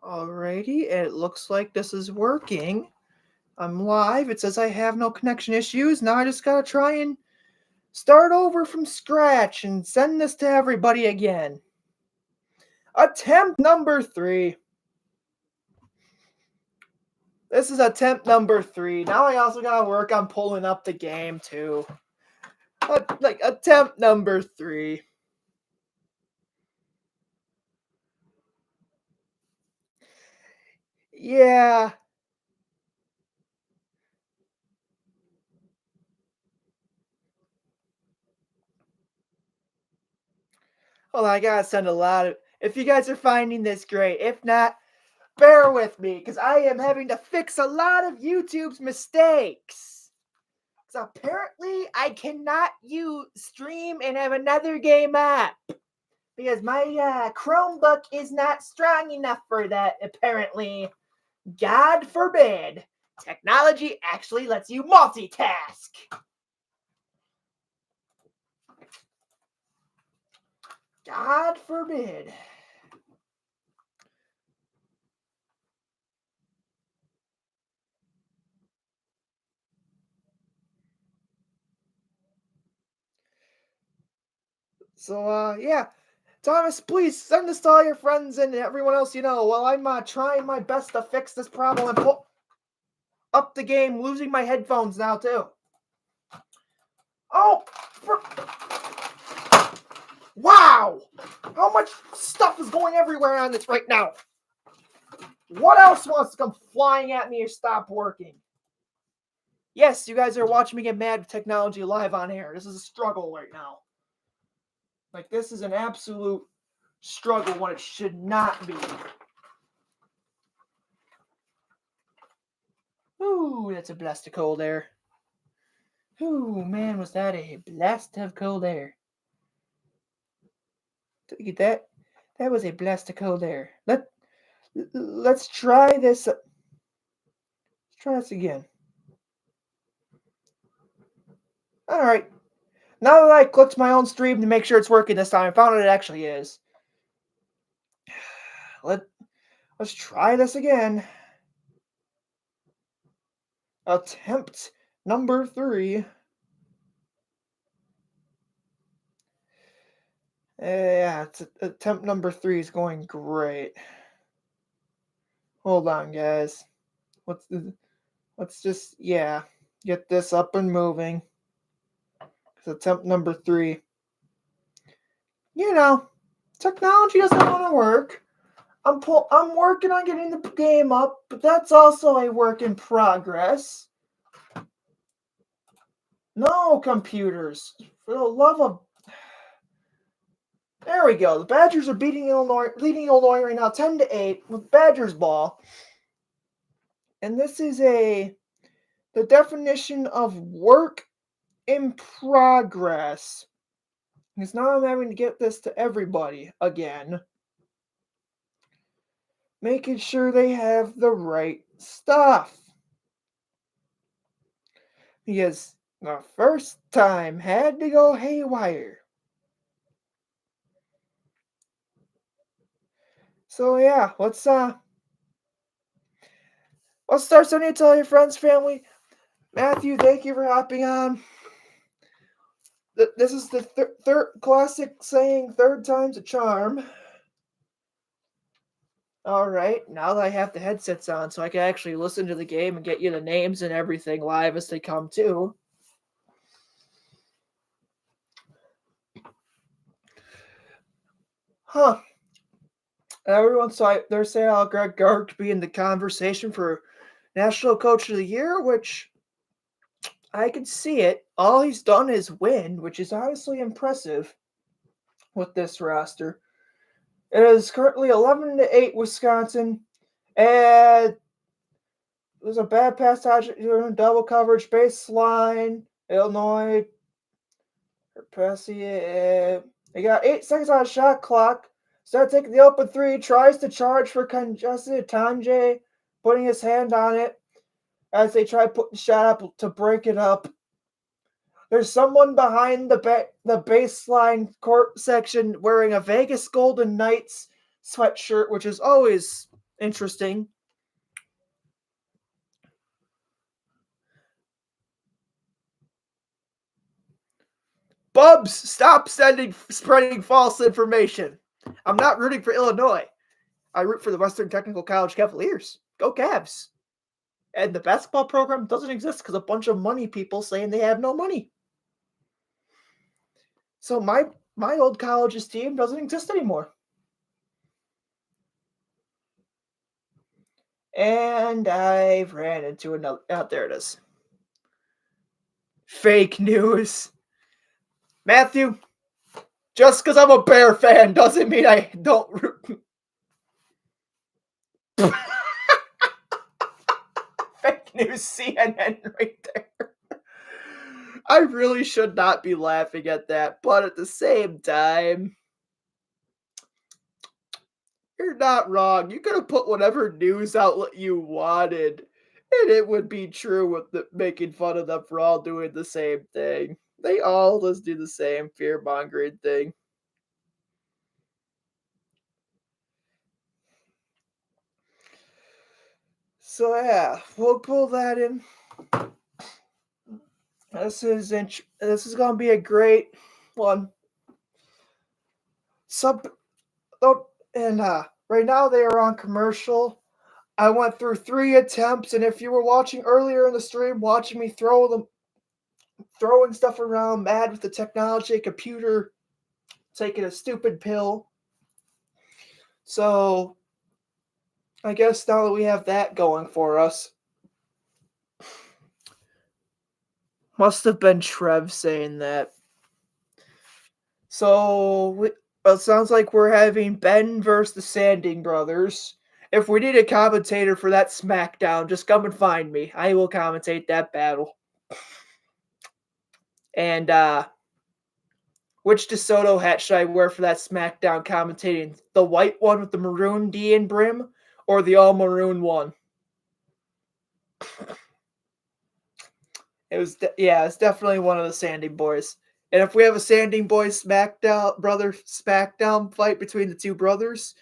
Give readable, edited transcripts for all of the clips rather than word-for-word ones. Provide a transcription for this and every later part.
Alrighty, and it looks like this is working. I'm live. It says I have no connection issues. Now I just gotta try and start over from scratch and send this to everybody again. Attempt number 3. This is attempt number 3. Now I also gotta work on pulling up the game too. Attempt number 3. Yeah. Hold on, I gotta send a lot of. If you guys are finding this great, if not, bear with me because I am having to fix a lot of YouTube's mistakes. So apparently, I cannot use stream and have another game up because my Chromebook is not strong enough for that. Apparently, God forbid, technology actually lets you multitask. God forbid. So, yeah. Thomas, please send this to all your friends and everyone else you know while I'm trying my best to fix this problem and pull up the game, losing my headphones now, too. Oh! Wow! How much stuff is going everywhere on this right now? What else wants to come flying at me or stop working? Yes, you guys are watching me get mad with technology live on air. This is a struggle right now. Like, this is an absolute struggle when it should not be. Ooh, that's a blast of cold air. Ooh, man, was that a blast of cold air. Did you get that? That was a blast of cold air. Let's try this. Let's try this again. Alright. Now that I clicked my own stream to make sure it's working this time, I found out it actually is. Let's try this again. Attempt number 3. Yeah, attempt number 3 is going great. Hold on, guys. Let's just, yeah, get this up and moving. It's attempt number 3. You know, technology doesn't want to work. I'm working on getting the game up, but that's also a work in progress. No, computers. For the love of... There we go. The Badgers are leading Illinois right now 10-8 with Badgers ball. And this is the definition of work in progress. Because now I'm having to get this to everybody again. Making sure they have the right stuff. Because the first time had to go haywire. So yeah, let's start sending it to all your friends, family. Matthew, thank you for hopping on. This is the third classic saying, third time's a charm. Alright, now that I have the headsets on so I can actually listen to the game and get you the names and everything live as they come too. Huh. They're saying Greg Gard to be in the conversation for National Coach of the Year, which I can see it. All he's done is win, which is honestly impressive with this roster. It is currently 11-8 Wisconsin, and there's a bad pass double coverage baseline. Illinois, they got 8 seconds on a shot clock. Start taking the open 3, tries to charge for congested Tanjay, putting his hand on it as they try putting the shot up to break it up. There's someone behind the baseline court section wearing a Vegas Golden Knights sweatshirt, which is always interesting. Bubs, stop spreading false information. I'm not rooting for Illinois. I root for the Western Technical College Cavaliers. Go Cavs. And the basketball program doesn't exist because a bunch of money people saying they have no money. So my old college's team doesn't exist anymore. And I've ran into another. Oh, there it is. Fake news. Matthew, just because I'm a Bear fan doesn't mean I don't root. Fake news CNN right there. I really should not be laughing at that, but at the same time, you're not wrong. You could have put whatever news outlet you wanted, and it would be true with making fun of them for all doing the same thing. They all just do the same fear mongering thing. So yeah, we'll pull that in. This is gonna be a great one. And right now they are on commercial. I went through 3 attempts, and if you were watching earlier in the stream, watching me throwing stuff around, mad with the technology, computer, taking a stupid pill. So I guess now that we have that going for us, must have been Trev saying that. So it sounds like we're having Ben versus the Sanding Brothers. If we need a commentator for that SmackDown, just come and find me. I will commentate that battle. And which DeSoto hat should I wear for that SmackDown commentating? The white one with the maroon D and brim, or the all maroon one? It's definitely one of the Sanding Boys. And if we have a Sanding Boys SmackDown fight between the two brothers,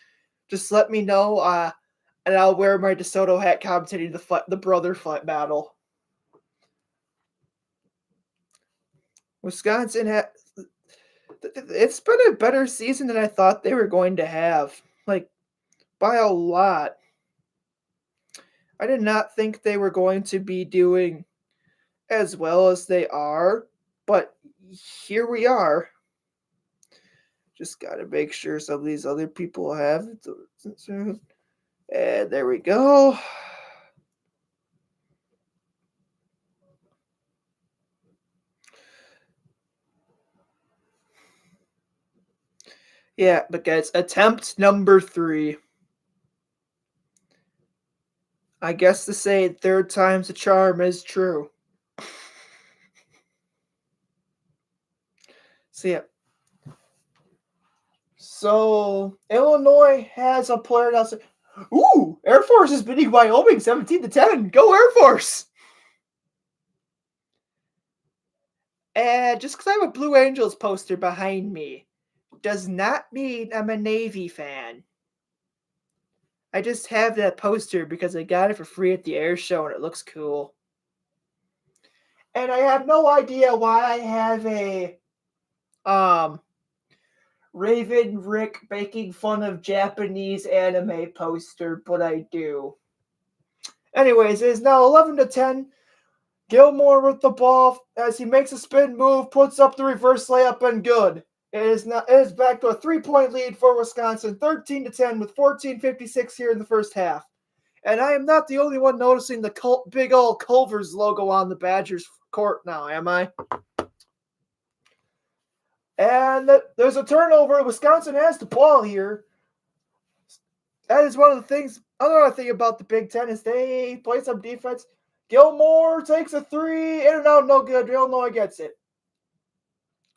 just let me know, and I'll wear my DeSoto hat commentating the brother fight battle. Wisconsin it's been a better season than I thought they were going to have, like by a lot. I did not think they were going to be doing as well as they are, but here we are. Just got to make sure some of these other people have it. And there we go. Yeah, but guys, attempt number 3. I guess to say third time's a charm is true. So yeah. So Illinois has a player now. Ooh, Air Force is beating Wyoming 17-10. Go Air Force! And just because I have a Blue Angels poster behind me does not mean I'm a Navy fan. I just have that poster because I got it for free at the air show and it looks cool. And I have no idea why I have a Raven Rick making fun of Japanese anime poster, but I do. Anyways, it is now 11-10. Gilmore with the ball as he makes a spin move, puts up the reverse layup, and good. It is back to a 3-point lead for Wisconsin, 13-10 with 14:56 here in the first half. And I am not the only one noticing the big old Culver's logo on the Badgers court now, am I? And there's a turnover. Wisconsin has the ball here. That is one of the things. Another thing about the Big Ten is they play some defense. Gilmore takes a 3, in and out, no good. Illinois gets it.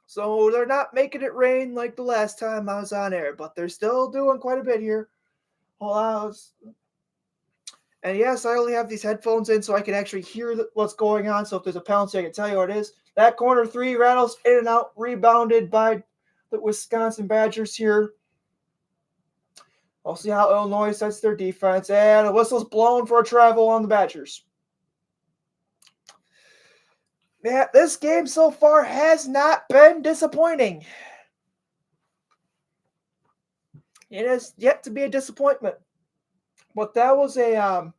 So they're not making it rain like the last time I was on air, but they're still doing quite a bit here. And yes, I only have these headphones in so I can actually hear what's going on. So if there's a penalty, I can tell you what it is. That corner 3 rattles in and out, rebounded by the Wisconsin Badgers here. We'll see how Illinois sets their defense, and a whistle's blown for a travel on the Badgers. Man, this game so far has not been disappointing. It has yet to be a disappointment. But that was I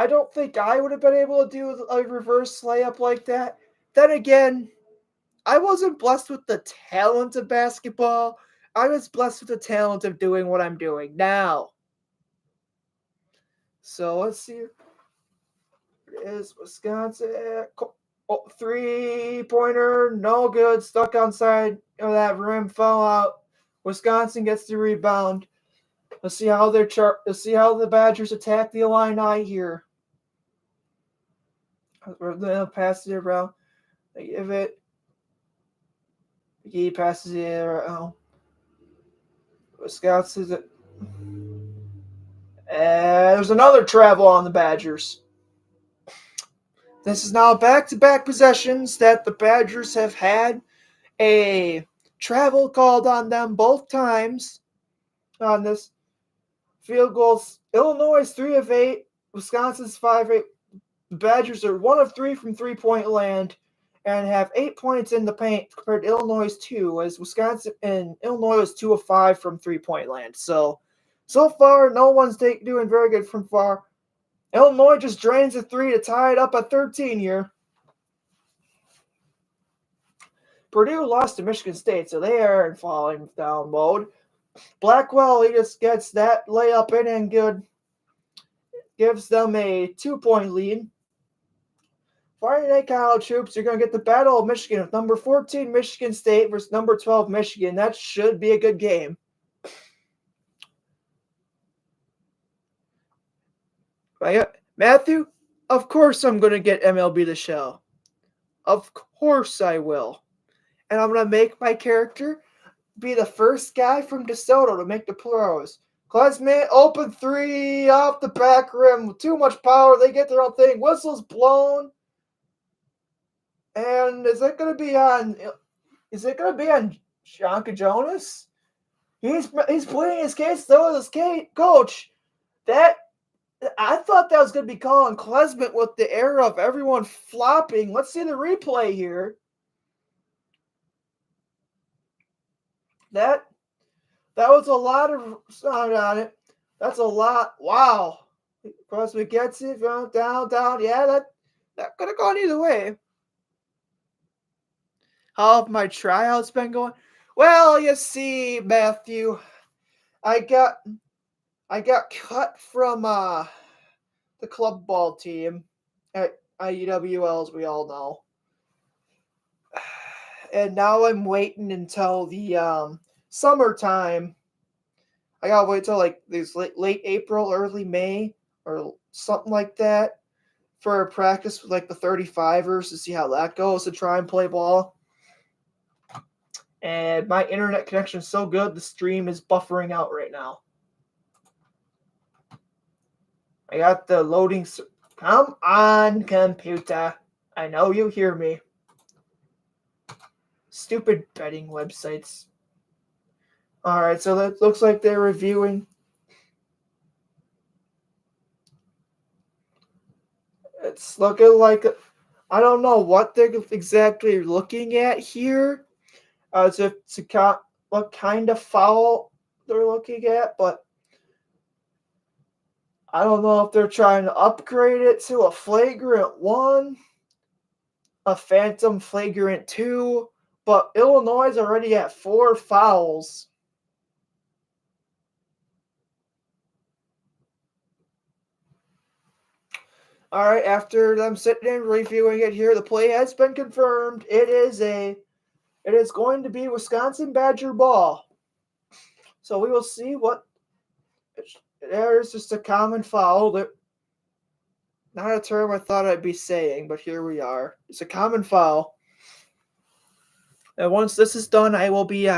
don't think I would have been able to do a reverse layup like that. Then again, I wasn't blessed with the talent of basketball. I was blessed with the talent of doing what I'm doing now. So let's see. It is Wisconsin. 3-pointer, no good. Stuck outside of that rim, fell out. Wisconsin gets the rebound. Let's see how Let's see how the Badgers attack the Illini here. We're gonna pass it around. They give it. He passes it around. Wisconsin. And there's another travel on the Badgers. This is now back-to-back possessions that the Badgers have had a travel called on them both times on this. Field goals. Illinois is 3 of 8. Wisconsin's 5-8. The Badgers are 1 of 3 from three-point land and have 8 points in the paint compared to Illinois' 2, as Wisconsin and Illinois was 2 of 5 from three-point land. So far, no one's doing very good from far. Illinois just drains a 3 to tie it up at 13 here. Purdue lost to Michigan State, so they are in falling down mode. Blackwell, he just gets that layup in and good. Gives them a 2-point lead. Friday Night College Hoops, you're going to get the Battle of Michigan with number 14 Michigan State versus number 12 Michigan. That should be a good game. Matthew, of course I'm going to get MLB The Show. Of course I will. And I'm going to make my character be the first guy from DeSoto to make the pros. Klesmit, open 3 off the back rim. Too much power. They get their own thing. Whistle's blown. And is it going to be on Shanka Jonas? He's pleading his case though as his coach. I thought that was going to be calling Klesmit with the era of everyone flopping. Let's see the replay here. That was a lot of sound on it. That's a lot. Wow. Klesmit gets it down. Yeah, that could have gone either way. How have my tryouts been going? Well, you see, Matthew, I got cut from the club ball team at IUWL, as we all know. And now I'm waiting until the summertime. I gotta wait till like this late April, early May, or something like that for a practice with like the 35ers to see how that goes, to try and play ball. And my internet connection is so good, the stream is buffering out right now. I got the loading. Come on, computer. I know you hear me. Stupid betting websites. Alright, so that looks like they're reviewing. It's looking like, I don't know what they're exactly looking at here. As if to what kind of foul they're looking at, but I don't know if they're trying to upgrade it to a flagrant 1, a phantom flagrant 2, but Illinois is already at 4 fouls. All right, after them sitting and reviewing it here, the play has been confirmed. It is going to be Wisconsin Badger ball. So we will see what. There's just a common foul. Not a term I thought I'd be saying, but here we are. It's a common foul. And once this is done, I will be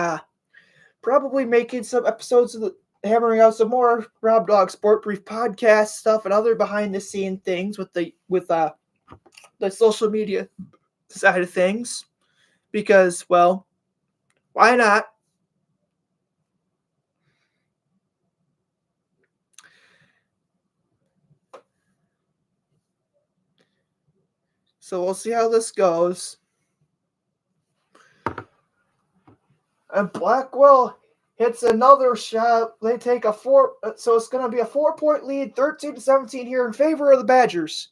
probably making some episodes of hammering out some more Rob Dog Sport Brief podcast stuff and other behind the scene things with the social media side of things. Because, well, why not? So we'll see how this goes. And Blackwell hits another shot. They take a 4, so it's going to be a 4-point lead, 13-17 here in favor of the Badgers.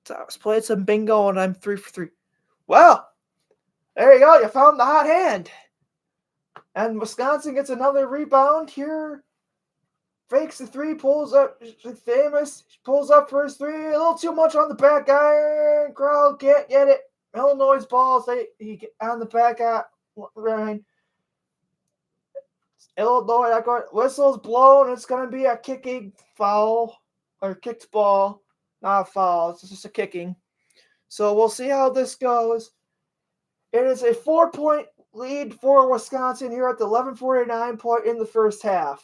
So I was playing some bingo and I'm 3 for 3. Well, there you go. You found the hot hand. And Wisconsin gets another rebound here. Fakes the 3, pulls up. Famous pulls up for his 3. A little too much on the back iron. Crowd can't get it. Illinois balls. He get on the back iron. Illinois, whistle's blown. It's going to be a kicking foul or kicked ball. Not a foul. It's just a kicking. So we'll see how this goes. It is a 4-point lead for Wisconsin here at the 11:49 point in the first half.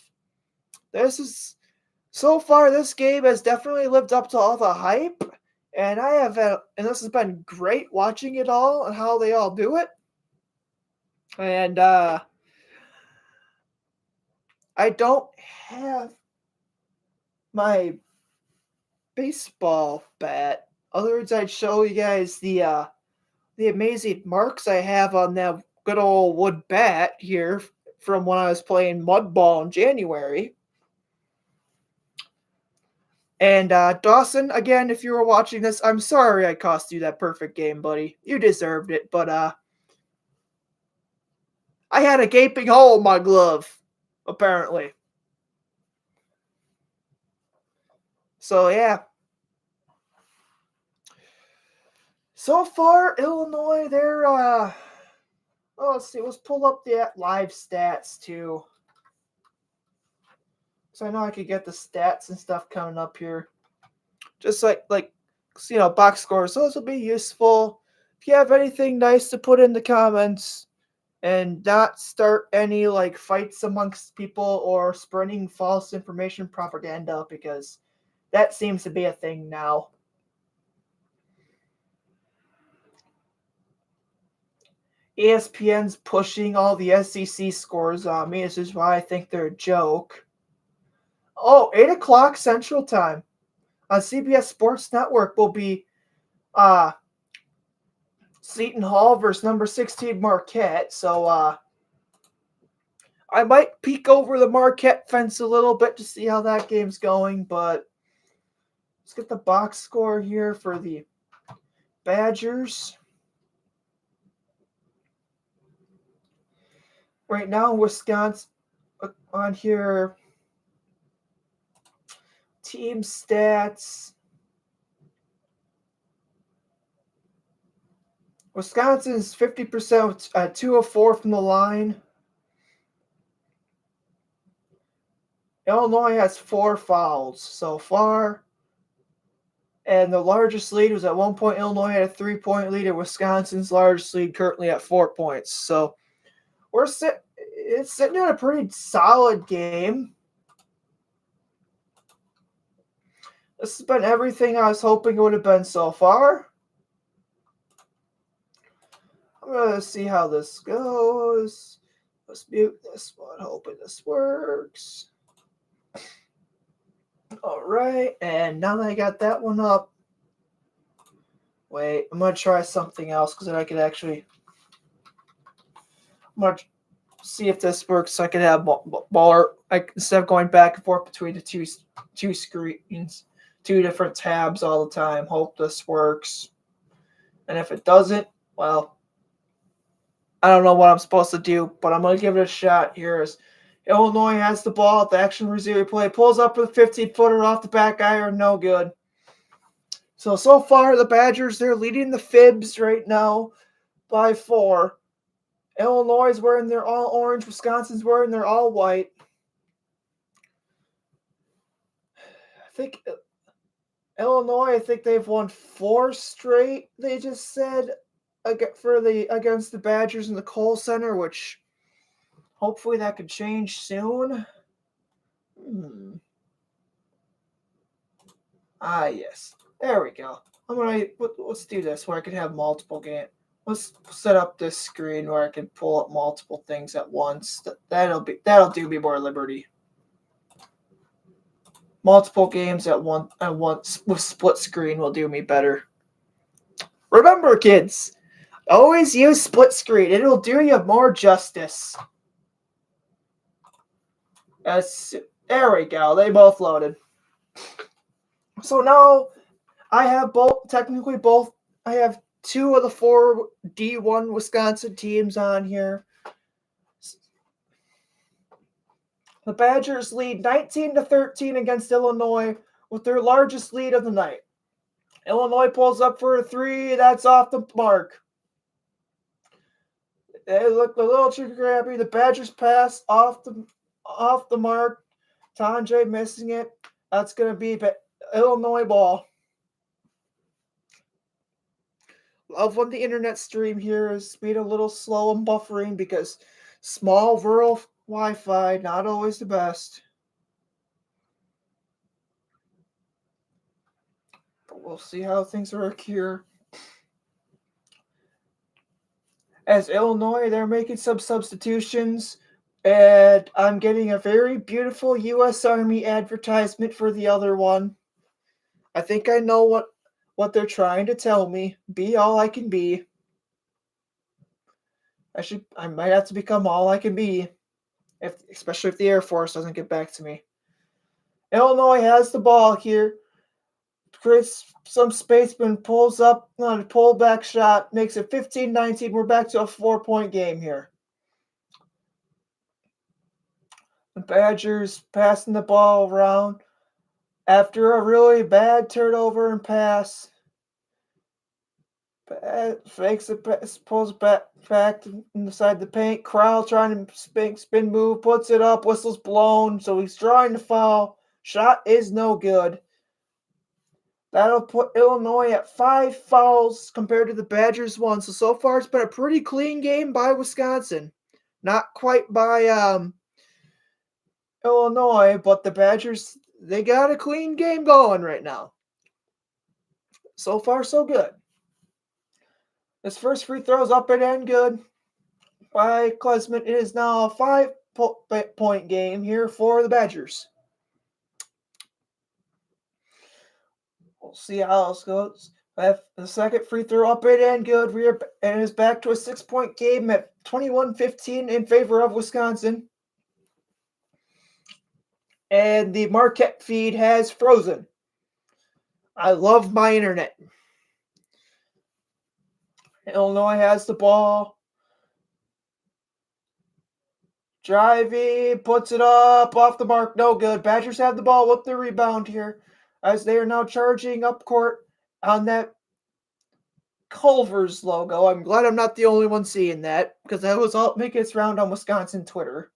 So far this game has definitely lived up to all the hype, and and this has been great watching it all and how they all do it. And I don't have my baseball bat. Otherwise, I'd show you guys the amazing marks I have on that good old wood bat here from when I was playing mud ball in January. And Dawson, again, if you were watching this, I'm sorry I cost you that perfect game, buddy. You deserved it, but I had a gaping hole in my glove, apparently. So yeah. So far, Illinois, they're let's see, let's pull up the live stats too. So I know I could get the stats and stuff coming up here. Just like box scores. So this will be useful. If you have anything nice to put in the comments and not start any fights amongst people or spreading false information propaganda, because that seems to be a thing now. ESPN's pushing all the SEC scores on me. This is why I think they're a joke. Oh, 8 o'clock Central Time on CBS Sports Network will be Seton Hall versus number 16 Marquette. So I might peek over the Marquette fence a little bit to see how that game's going, but let's get the box score here for the Badgers. Right now, Wisconsin on here. Team stats. Wisconsin's 50%, 2 of 4 from the line. Illinois has 4 fouls so far. And the largest lead was at one point. Illinois had a 3-point lead, and Wisconsin's largest lead currently at 4 points. So it's sitting in a pretty solid game. This has been everything I was hoping it would have been so far. I'm going to see how this goes. Let's mute this one, hoping this works. All right, and now that I got that one up, wait, I'm going to try something else because then I could actually, I'm going to see if this works so I can have more, instead of going back and forth between the two screens, 2 different tabs all the time. Hope this works. And if it doesn't, well, I don't know what I'm supposed to do, but I'm going to give it a shot here. As Illinois has the ball at the action resume play, pulls up with a 15-footer off the back iron, no good. So far, the Badgers, they're leading the Fibs right now by 4. Illinois is wearing their all orange. Wisconsin's wearing their all white. I think Illinois, they've won 4 straight, they just said, against the Badgers in the Kohl Center, which hopefully that could change soon. Yes. There we go. Let's do this where I can have multiple games. Let's set up this screen where I can pull up multiple things at once. That'll do me more liberty. multiple games at once with split screen will do me better. Remember, kids, always use split screen. It'll do you more justice. There we go. They both loaded. So now I have both. I have 2 of the 4 D1 Wisconsin teams on here. The Badgers lead 19-13 against Illinois with their largest lead of the night. Illinois pulls up for a 3. That's off the mark. They look a little too grabby. The Badgers pass off the mark. Tandre missing it. That's going to be Illinois ball. Love when the internet stream here is being a little slow and buffering because small rural Wi-Fi not always the best. But we'll see how things work here. As Illinois, they're making some substitutions, and I'm getting a very beautiful U.S. Army advertisement for the other one. I think I know what they're trying to tell me. Be all I can be. I might have to become all I can be, especially if the Air Force doesn't get back to me. Illinois has the ball here. Creates some space, but pulls up on a pullback shot, makes it 15-19. We're back to a 4-point game here. The Badgers passing the ball around after a really bad turnover and pass. Fakes it, pulls back inside the paint. Crowell trying to spin move, puts it up, whistle's blown, so he's drawing the foul. Shot is no good. That'll put Illinois at 5 fouls compared to the Badgers 1. So far it's been a pretty clean game by Wisconsin. Not quite by Illinois, but the Badgers, they got a clean game going right now. So far, so good. This first free throw is up and in good by Klesman. It is now a 5-point game here for the Badgers. We'll see how this goes. The second free throw up and in good. And it's back to a 6-point game at 21-15 in favor of Wisconsin. And the Marquette feed has frozen. I love my internet. Illinois has the ball. Driving, puts it up, off the mark, no good. Badgers have the ball with the rebound here as they are now charging up court on that Culver's logo. I'm glad I'm not the only one seeing that because that was all making its round on Wisconsin Twitter.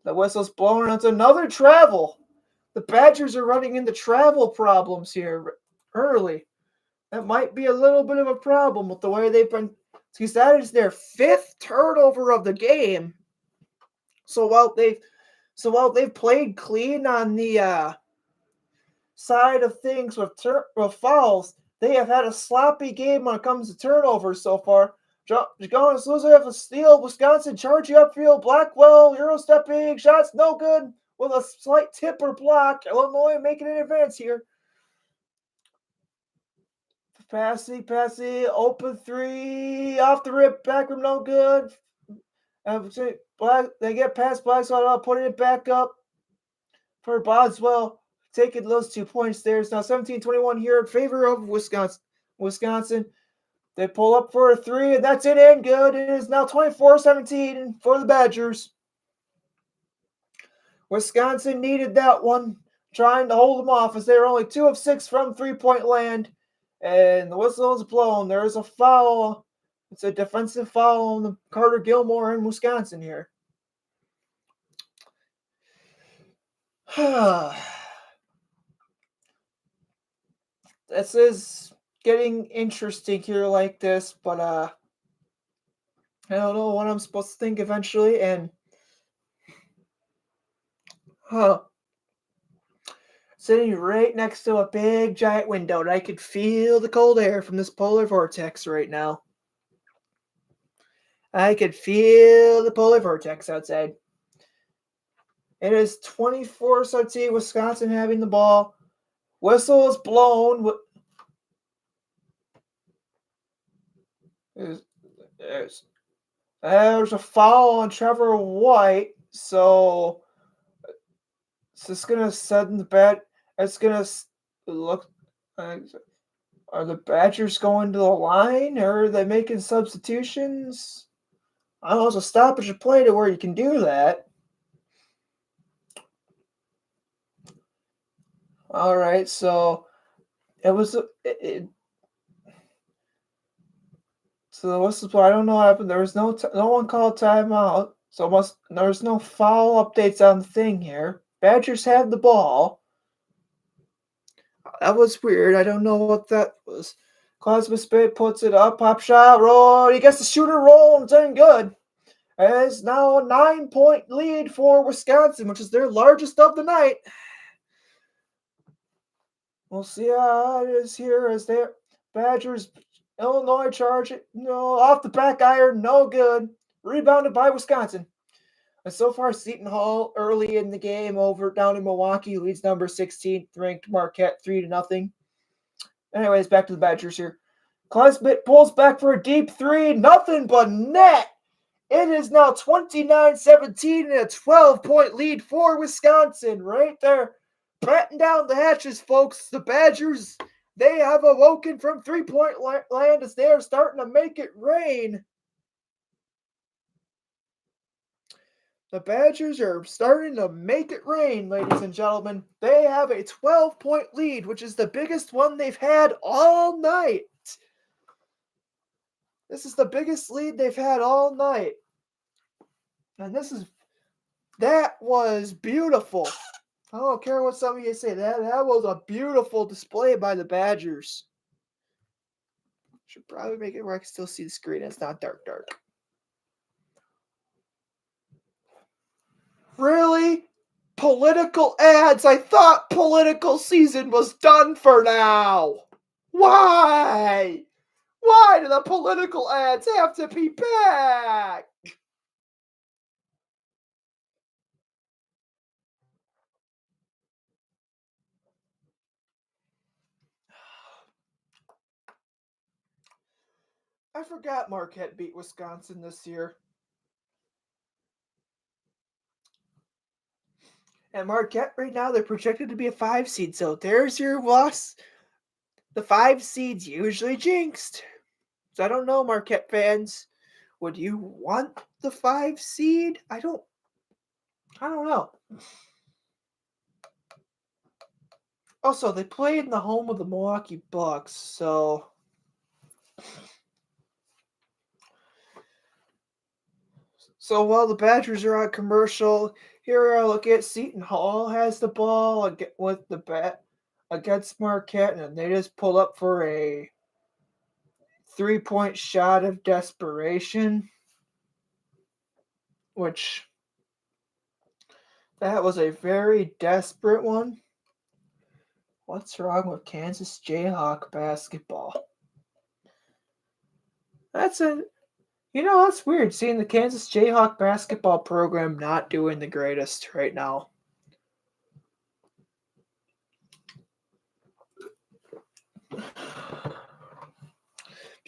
The whistle's blown. It's another travel. The Badgers are running into travel problems here early. That might be a little bit of a problem with the way they've been. Because that is their 5th turnover of the game. So while they've played clean on the side of things with fouls, they have had a sloppy game when it comes to turnovers so far. Jonas Loser have a steal. Wisconsin charging upfield. Blackwell Euro stepping shots no good with a slight tip or block. Illinois making an advance here. Passing, open 3 off the rip, back room no good. They get past Blackswell, putting it back up for Boswell, taking those 2 points there. It's now 17-21 here in favor of Wisconsin. They pull up for a 3, and that's it in good. It is now 24-17 for the Badgers. Wisconsin needed that one, trying to hold them off as they were only 2 of 6 from 3-point land. And the whistle is blown. There is a foul. It's a defensive foul on Carter Gilmore in Wisconsin here. This is getting interesting here like this, but I don't know what I'm supposed to think eventually. And sitting right next to a big giant window, and I could feel the cold air from this polar vortex right now. I could feel the polar vortex outside. It is 24-17, Wisconsin having the ball. Whistle is blown. There's, there's a foul on Trevor White, so it's gonna sudden the bat. It's gonna look. Are the Badgers going to the line, or are they making substitutions? I don't know. It's a stoppage of play to where you can do that. All right, so it was. So what's the play? I don't know what happened. There was no one called timeout. So there's no foul updates on the thing here. Badgers have the ball. That was weird. I don't know what that was. Cosmo Spade puts it up. Pop shot. Roll. He gets the shooter roll. And it's in good. It's now a 9-point lead for Wisconsin, which is their largest of the night. We'll see how it is here as their Badgers. Illinois charge it. No, off the back iron. No good. Rebounded by Wisconsin. And so far, Seton Hall early in the game over down in Milwaukee leads number 16th ranked Marquette 3-0. Anyways, back to the Badgers here. Klesmit pulls back for a deep three. Nothing but net. It is now 29-17 and a 12-point lead for Wisconsin right there. Batten down the hatches, folks. The Badgers, they have awoken from three-point land as they are starting to make it rain. The Badgers are starting to make it rain, ladies and gentlemen. They have a 12-point lead, which is the biggest one they've had all night. This is the biggest lead they've had all night. And that was beautiful. I don't care what some of you say. That was a beautiful display by the Badgers. Should probably make it where I can still see the screen. It's not dark. Really? Political ads? I thought political season was done for now. Why? Why do the political ads have to be back? I forgot Marquette beat Wisconsin this year. And Marquette right now, they're projected to be a 5 seed. So there's your loss. The 5 seeds usually jinxed. So I don't know, Marquette fans. Would you want the 5 seed? I don't know. Also, they played in the home of the Milwaukee Bucks, so while the Badgers are on commercial, here I look at Seton Hall has the ball with the bat against Marquette, and they just pull up for a 3-point shot of desperation, which that was a very desperate one. What's wrong with Kansas Jayhawk basketball? That's weird seeing the Kansas Jayhawk basketball program not doing the greatest right now.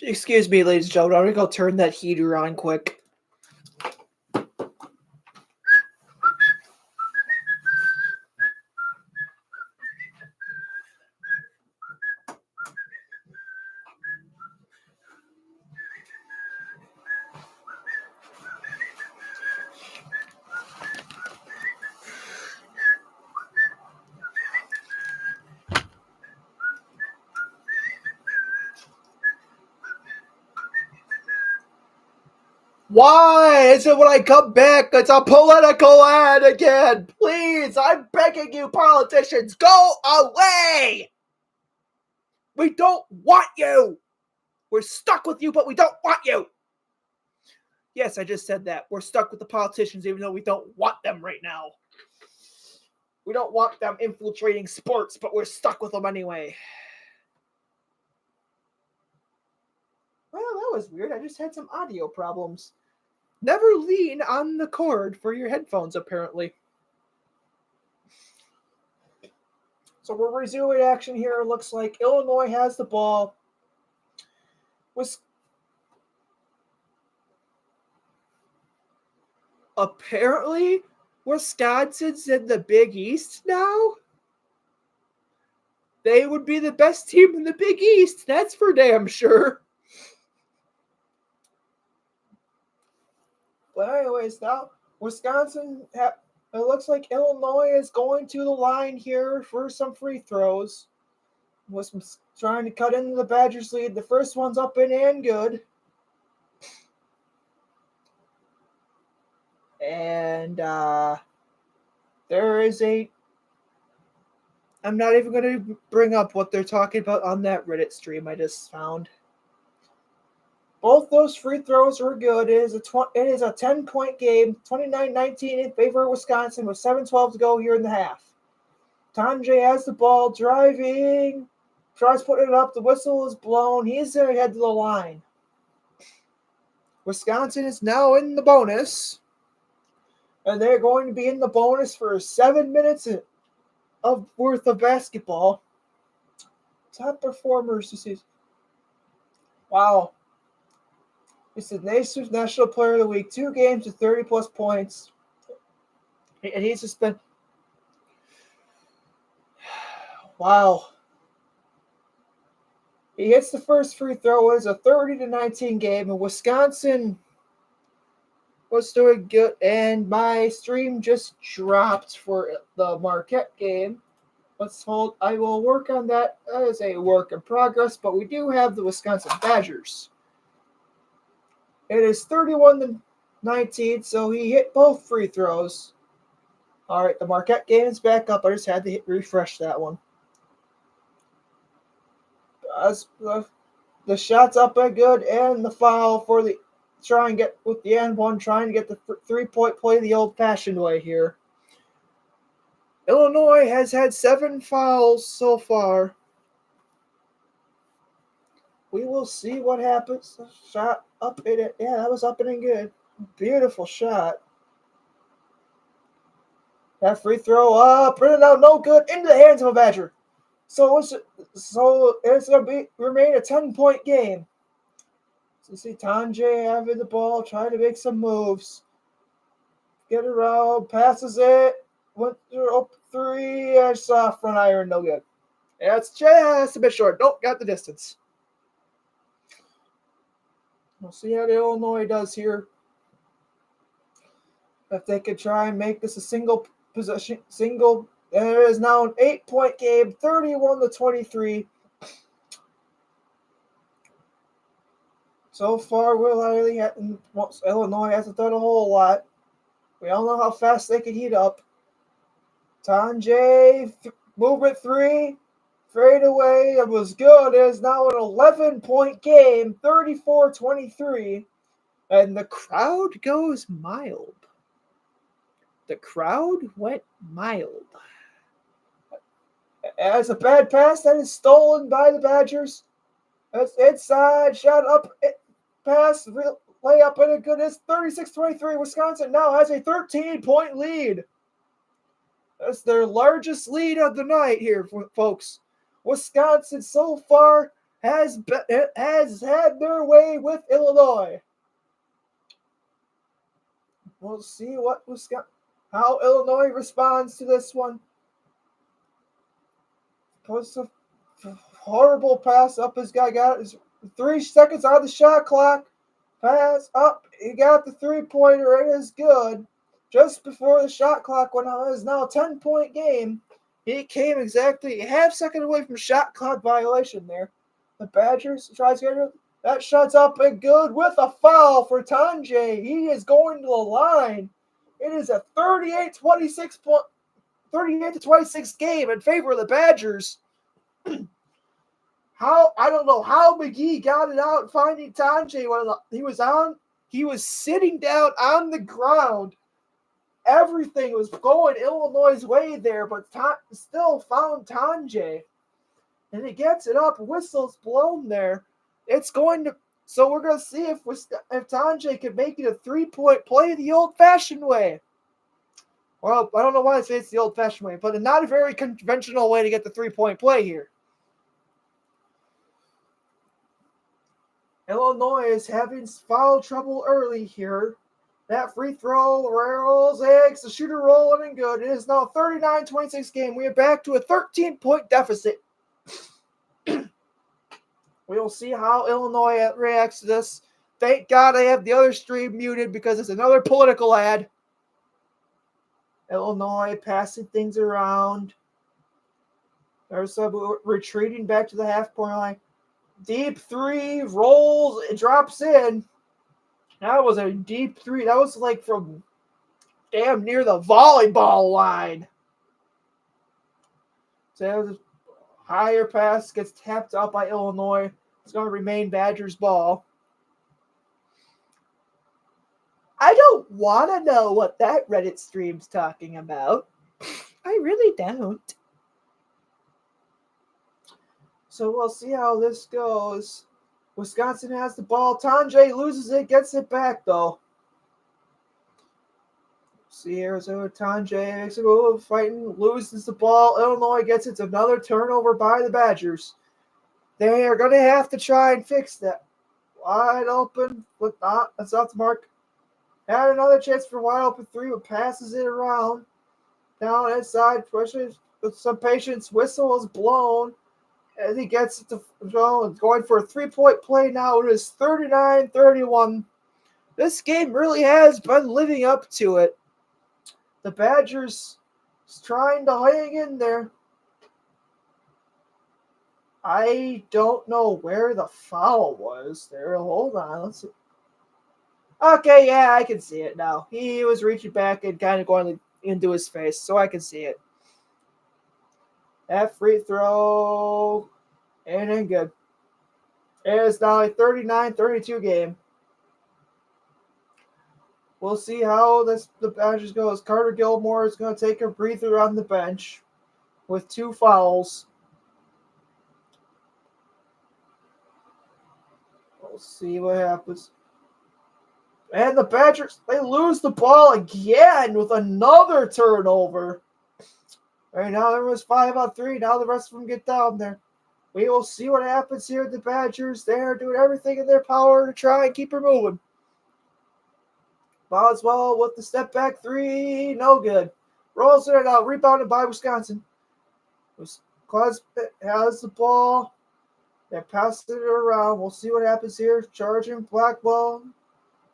Excuse me, ladies and gentlemen. I'm going to go turn that heater on quick. Why is it when I come back, it's a political ad again? Please, I'm begging you, politicians, go away! We don't want you! We're stuck with you, but we don't want you! Yes, I just said that. We're stuck with the politicians, even though we don't want them right now. We don't want them infiltrating sports, but we're stuck with them anyway. Well, that was weird. I just had some audio problems. Never lean on the cord for your headphones, apparently. So we're resuming action here. It looks like Illinois has the ball. Apparently, Wisconsin's in the Big East now. They would be the best team in the Big East. That's for damn sure. But anyways, now Wisconsin, it looks like Illinois is going to the line here for some free throws. Was trying to cut into the Badgers' lead. The first one's up and good. And there is a... I'm not even going to bring up what they're talking about on that Reddit stream I just found. Both those free throws were good. It is a 10-point game, 29-19 in favor of Wisconsin with 7:12 to go here in the half. Tanjay has the ball, driving, tries putting it up. The whistle is blown. He's there head to the line. Wisconsin is now in the bonus, and they're going to be in the bonus for 7 minutes worth of basketball. Top performers this season. Wow. He's the National Player of the Week. 2 games with 30-plus points. And he's just been... Wow. He hits the first free throw. It's a 30-19 game. And Wisconsin was doing good. And my stream just dropped for the Marquette game. Let's hold. I will work on that. That is a work in progress. But we do have the Wisconsin Badgers. It is 31-19, so he hit both free throws. All right, the Marquette game is back up. I just had to refresh that one. The shot's up and good, and the foul for the trying to get with the end one, trying to get the 3-point play the old-fashioned way here. Illinois has had 7 fouls so far. We will see what happens. Shot up in it. Yeah, that was up and in good. Beautiful shot. That free throw up, in and out, no good, into the hands of a Badger. So it's going to remain a 10-point game. So you see Tanjay having the ball, trying to make some moves. Get around, passes it, went up 3, and soft front iron, no good. Yeah, it's just a bit short. Nope, got the distance. We'll see how the Illinois does here. If they could try and make this a single possession, there is now an 8-point game, 31-23. So far, Illinois hasn't done a whole lot. We all know how fast they can heat up. Tanjay, movement 3. Fade away. It was good. It is now an 11-point game, 34-23. And the crowd goes mild. The crowd went mild. As a bad pass that is stolen by the Badgers. It's inside, shot up, pass, layup, and a goodness. 36-23. Wisconsin now has a 13-point lead. That's their largest lead of the night here, folks. Wisconsin so far has had their way with Illinois. We'll see how Illinois responds to this one. Post a horrible pass up. His guy got it. 3 seconds on the shot clock. Pass up. He got the 3-pointer. It is good. Just before the shot clock went out, it is now a 10-point game. He came exactly a half second away from shot clock violation there. The Badgers tries to get it. That shot's up and good with a foul for Tanjay. He is going to the line. It is a 38-26 game in favor of the Badgers. I don't know how McGee got it out finding Tanjay when he was sitting down on the ground. Everything was going Illinois' way there, but still found Tanjay. And he gets it up. Whistle's blown there. So we're going to see if Tanjay can make it a 3-point play the old-fashioned way. Well, I don't know why I say it's the old-fashioned way, but not a very conventional way to get the three-point play here. Illinois is having foul trouble early here. That free throw rolls, eggs, the shooter rolling and good. It is now a 39-26 game. We are back to a 13-point deficit. We will see how Illinois reacts to this. Thank God I have the other stream muted because it's another political ad. Illinois passing things around. There's some retreating back to the half-point line. Deep three, rolls, it drops in. That was a deep three. That was like from damn near the volleyball line. So that was a higher pass, gets tapped out by Illinois. It's going to remain Badgers ball. I don't want to know what that Reddit stream's talking about. I really don't. So we'll see how this goes. Wisconsin has the ball. Tanjay loses it, gets it back though. See here, so Tanjay makes a move, fighting, loses the ball. Illinois gets it. It's another turnover by the Badgers. They are going to have to try and fix that. Wide open, but not. That's off the mark. Had another chance for wide open three, but passes it around. Down inside, pushes with some patience. Whistle is blown. As he gets it to going for a three-point play now. It is 39-31. This game really has been living up to it. The Badgers is trying to hang in there. I don't know where the foul was there. Hold on. Let's see. Okay, yeah, I can see it now. He was reaching back and kind of going into his face, so I can see it. That free throw ain't good. It is now a 39-32 game. We'll see how the Badgers goes. Carter Gilmore is going to take a breather on the bench with 2 fouls. We'll see what happens. And the Badgers, they lose the ball again with another turnover. Right now, there was 5 on 3. Now the rest of them get down there. We will see what happens here at the Badgers. They are doing everything in their power to try and keep her moving. Boswell with the step back 3. No good. Rolls it out. Rebounded by Wisconsin. Claus has the ball. They passed it around. We'll see what happens here. Charging Blackwell.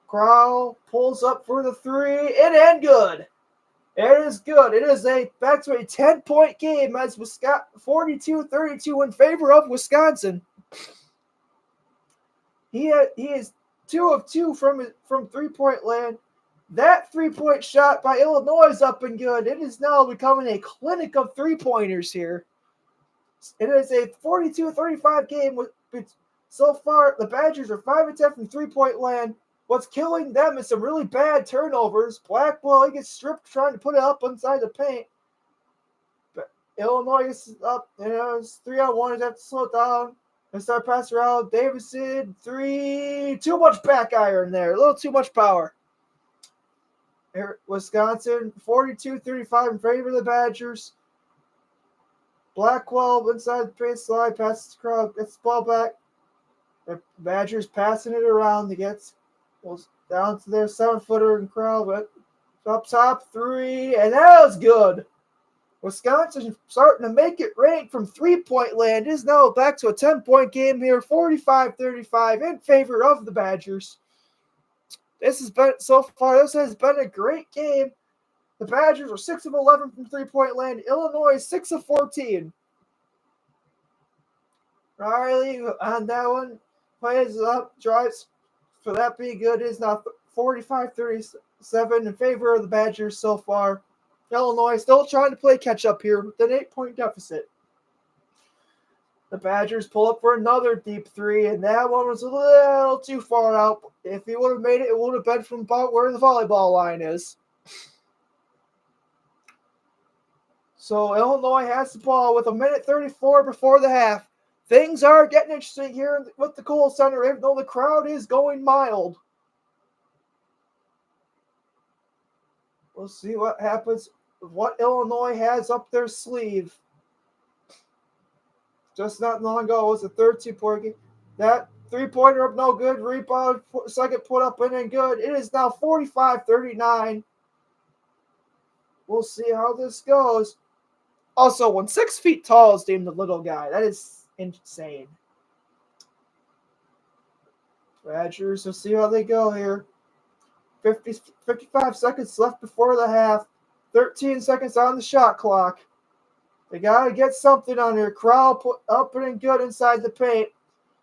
Crowell pulls up for the 3. It ain't good. It is good. It is back to a 10-point game as Wisconsin 42-32 in favor of Wisconsin. He is 2 of 2 from 3-point land. That 3-point shot by Illinois is up and good. It is now becoming a clinic of 3-pointers here. It is a 42-35 game. So far, the Badgers are 5 of 10 from 3-point land. What's killing them is some really bad turnovers. Blackwell, he gets stripped trying to put it up inside the paint. But Illinois is up. It's 3-on-1. They have to slow it down and start passing around. Davison, 3. Too much back iron there. A little too much power. Wisconsin, 42-35 in favor of the Badgers. Blackwell inside the paint slide, passes the crowd, gets the ball back. The Badgers passing it around. He gets down to their 7-footer and crowd, but up top 3, and that was good. Wisconsin starting to make it rain from 3-point land. It is now back to a 10-point game here, 45-35 in favor of the Badgers. This has been a great game. The Badgers are 6 of 11 from 3-point land. Illinois 6 of 14. Riley on that one plays up, drives. For that being good, it is now 45-37 in favor of the Badgers so far. Illinois still trying to play catch up here with an 8-point deficit. The Badgers pull up for another deep 3, and that one was a little too far out. If he would have made it, it would have been from about where the volleyball line is. So Illinois has the ball with 1:34 before the half. Things are getting interesting here with the Kohl Center, even though the crowd is going mild. We'll see what happens. what Illinois has up their sleeve. Just not long ago, it was a 13-point game. That three-pointer up no good. Rebound, second put up and good. It is now 45-39. We'll see how this goes. Also, when 6 feet tall is deemed a little guy, that is insane. Badgers, we'll see how they go here. 55 seconds left before the half. 13 seconds on the shot clock. They got to get something on here. Crowd put up and good inside the paint.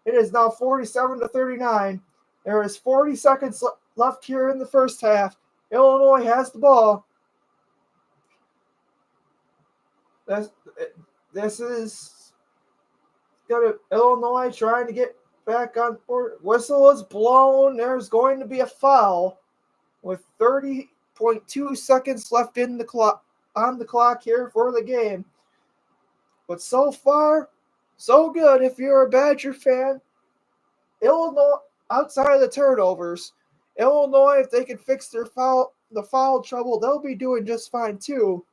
It is now 47-39. There is 40 seconds left here in the first half. Illinois has the ball. This is Illinois trying to get back on board. Whistle is blown. There's going to be a foul with 30.2 seconds left in the clock on the clock here for the game. But so far, so good. If you're a Badger fan, Illinois, outside of the turnovers, Illinois, if they can fix the foul trouble, they'll be doing just fine too.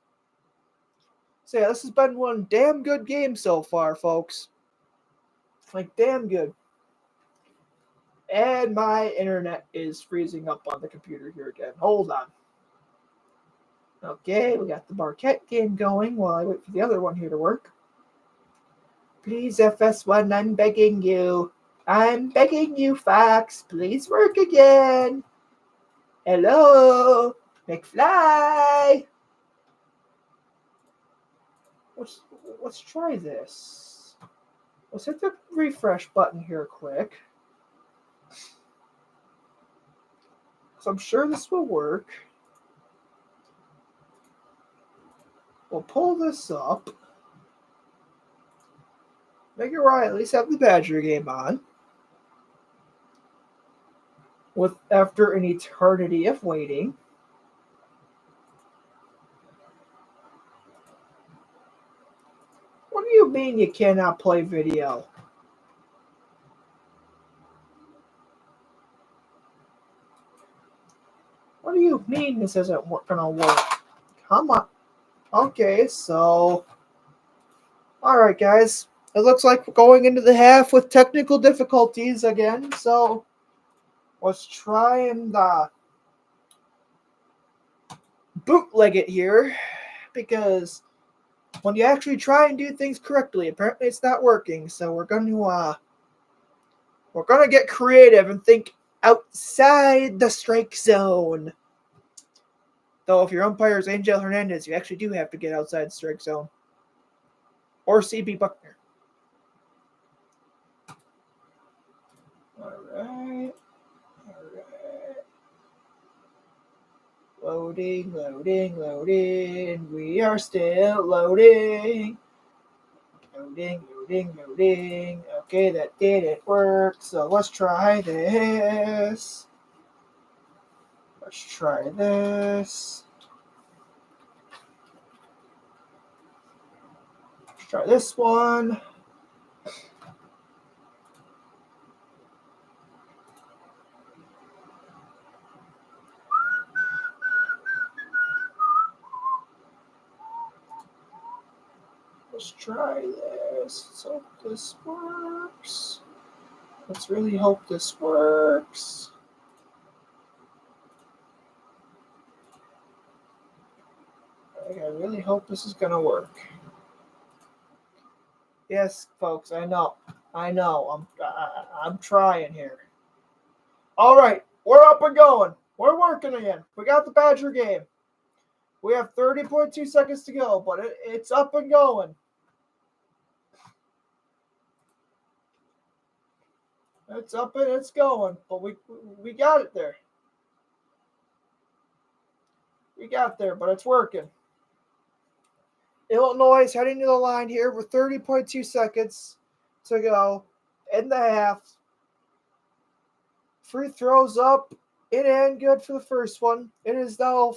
So yeah, this has been one damn good game so far, folks. Like, damn good. And my internet is freezing up on the computer here again. Hold on. Okay, we got the Marquette game going while I wait for the other one here to work. Please, FS1, I'm begging you. I'm begging you, Fox. Please work again. Hello, McFly. Let's try this. Let's hit the refresh button here quick. So I'm sure this will work. We'll pull this up. Make it right. At least have the Badger game on. After an eternity of waiting. What do you mean you cannot play video? What do you mean this isn't gonna work? Come on. Okay, so. Alright, guys. It looks like we're going into the half with technical difficulties again, so let's try and bootleg it here, because when you actually try and do things correctly, apparently it's not working. So we're gonna get creative and think outside the strike zone. Though if your umpire is Angel Hernandez, you actually do have to get outside the strike zone. Or CB Buckner. Alright. Loading. We are still loading. Loading. Okay, that didn't work. So let's try this. Let's try this. Let's try this one. Let's try this. Let's hope this works. Let's really hope this works. I really hope this is going to work. Yes, folks, I know. I'm trying here. All right, we're up and going. We're working again. We got the Badger game. We have 30.2 seconds to go, but it's up and going. It's up and it's going, but we got it there. We got there, but it's working. Illinois is heading to the line here with 30.2 seconds to go in the half. Free throws up, in and good for the first one. It is now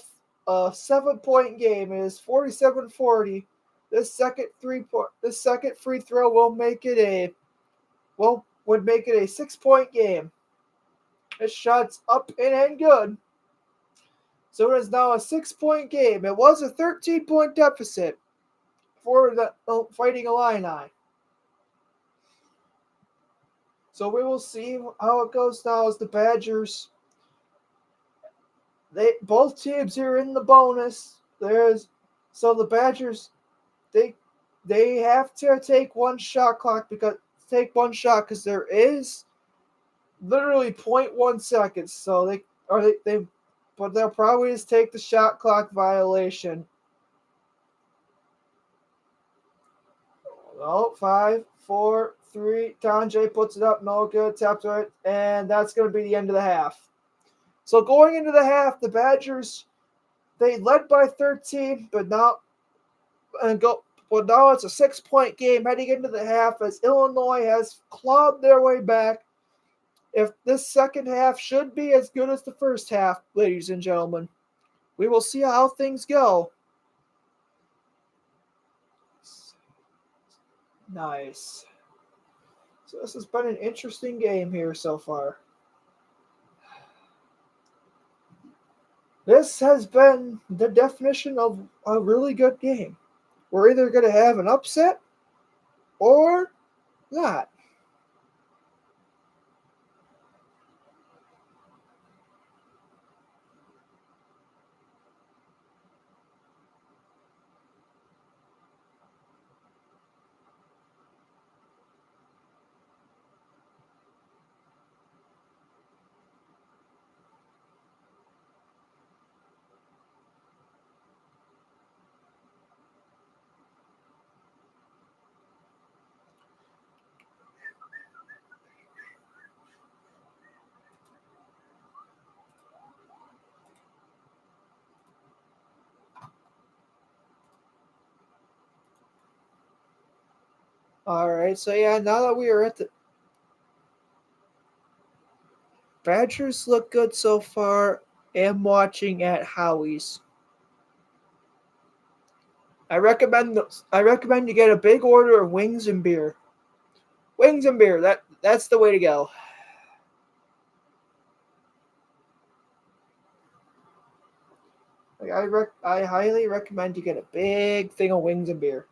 a 7-point game. It is 47-40. This second free throw will make it would make it a 6-point game. This shot's up, in and good. So it is now a 6-point game. It was a 13-point deficit for the Fighting Illini. So we will see how it goes now as the Badgers. Both teams are in the bonus. So the Badgers they have to take one shot because there is literally 0.1 seconds. So but they'll probably just take the shot clock violation. Oh, 5, 4, 3. Tanjay puts it up. No good. Taps right. And that's going to be the end of the half. So going into the half, the Badgers, they led by 13, but now it's a 6-point game heading into the half as Illinois has clawed their way back. If this second half should be as good as the first half, ladies and gentlemen, we will see how things go. Nice. So this has been an interesting game here so far. This has been the definition of a really good game. We're either going to have an upset or not. Alright, so yeah, now that we are at the Badgers look good so far. Am watching at Howie's. I recommend you get a big order of wings and beer. Wings and beer, that's the way to go. I highly recommend you get a big thing of wings and beer.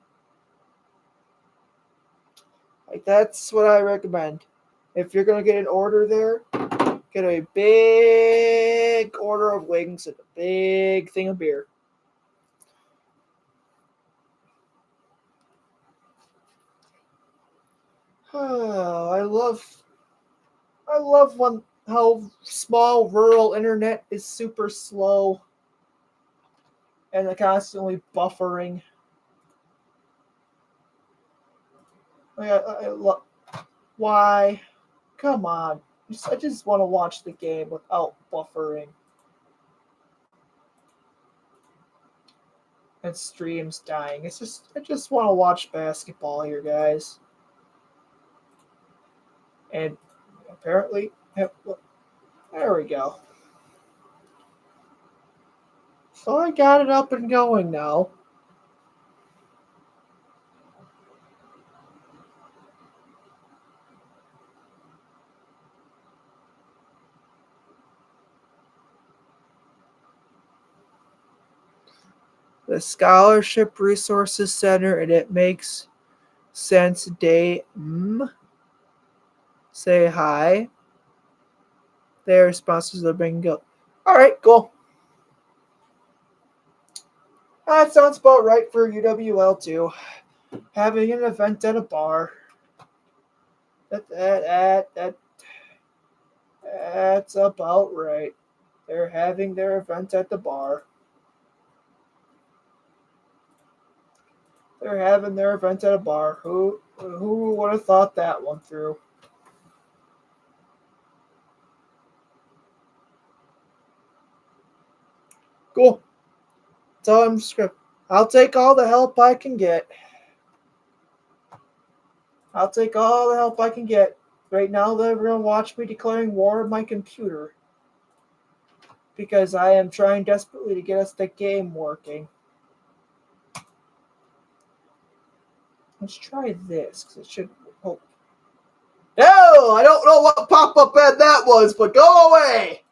Like that's what I recommend. If you're gonna get an order there, get a big order of wings and a big thing of beer. Oh, I love when how small rural internet is super slow and constantly buffering. Why? Come on. I just want to watch the game without buffering. And streams dying. I just want to watch basketball here, guys. And apparently, there we go. So I got it up and going now. The Scholarship Resources Center, and it makes sense. Say hi. Their sponsors are bingo. Alright, cool. That sounds about right for UWL too. Having an event at a bar. That's about right. They're having their event at the bar. They're having their event at a bar. Who would have thought that one through? Cool. Tell him script. I'll take all the help I can get. I'll take all the help I can get. Right now, they're going to watch me declaring war on my computer. Because I am trying desperately to get us the game working. Let's try this, because it should... Oh. No! I don't know what pop-up ad that was, but go away!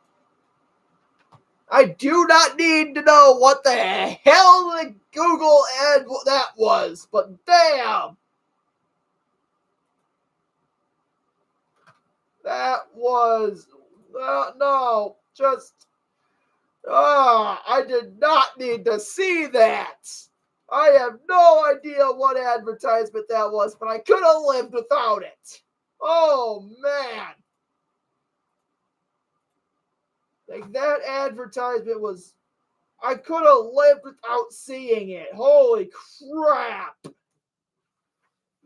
I do not need to know what the hell the Google ad that was, but damn! That was. No, just. I did not need to see that! I have no idea what advertisement that was, but I could have lived without it. Oh, man. Like, that advertisement was. I could have lived without seeing it. Holy crap.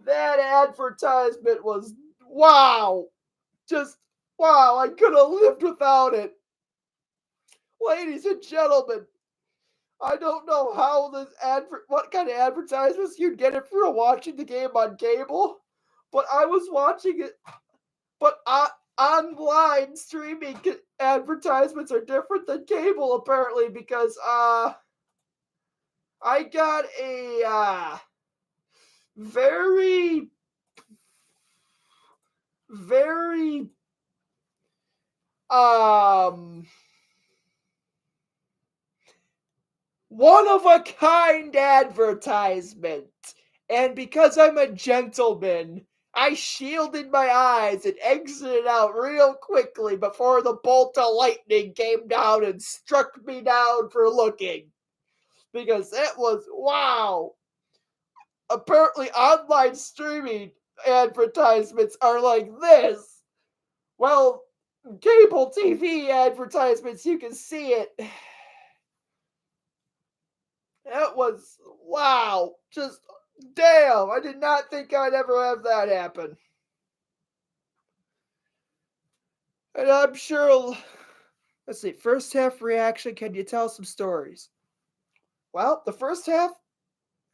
That advertisement was. Wow. Just. Wow. I could have lived without it. Ladies and gentlemen, I don't know how what kind of advertisements you'd get if you were watching the game on cable, but I was watching it. But online streaming advertisements are different than cable apparently because I got a very very um one of a kind advertisement. And because I'm a gentleman, I shielded my eyes and exited out real quickly before the bolt of lightning came down and struck me down for looking. Because it was, wow. Apparently, online streaming advertisements are like this. Well, cable TV advertisements, you can see it. That was, wow. Just, damn. I did not think I'd ever have that happen. And I'm sure. Let's see. First half reaction. Can you tell some stories? Well, the first half,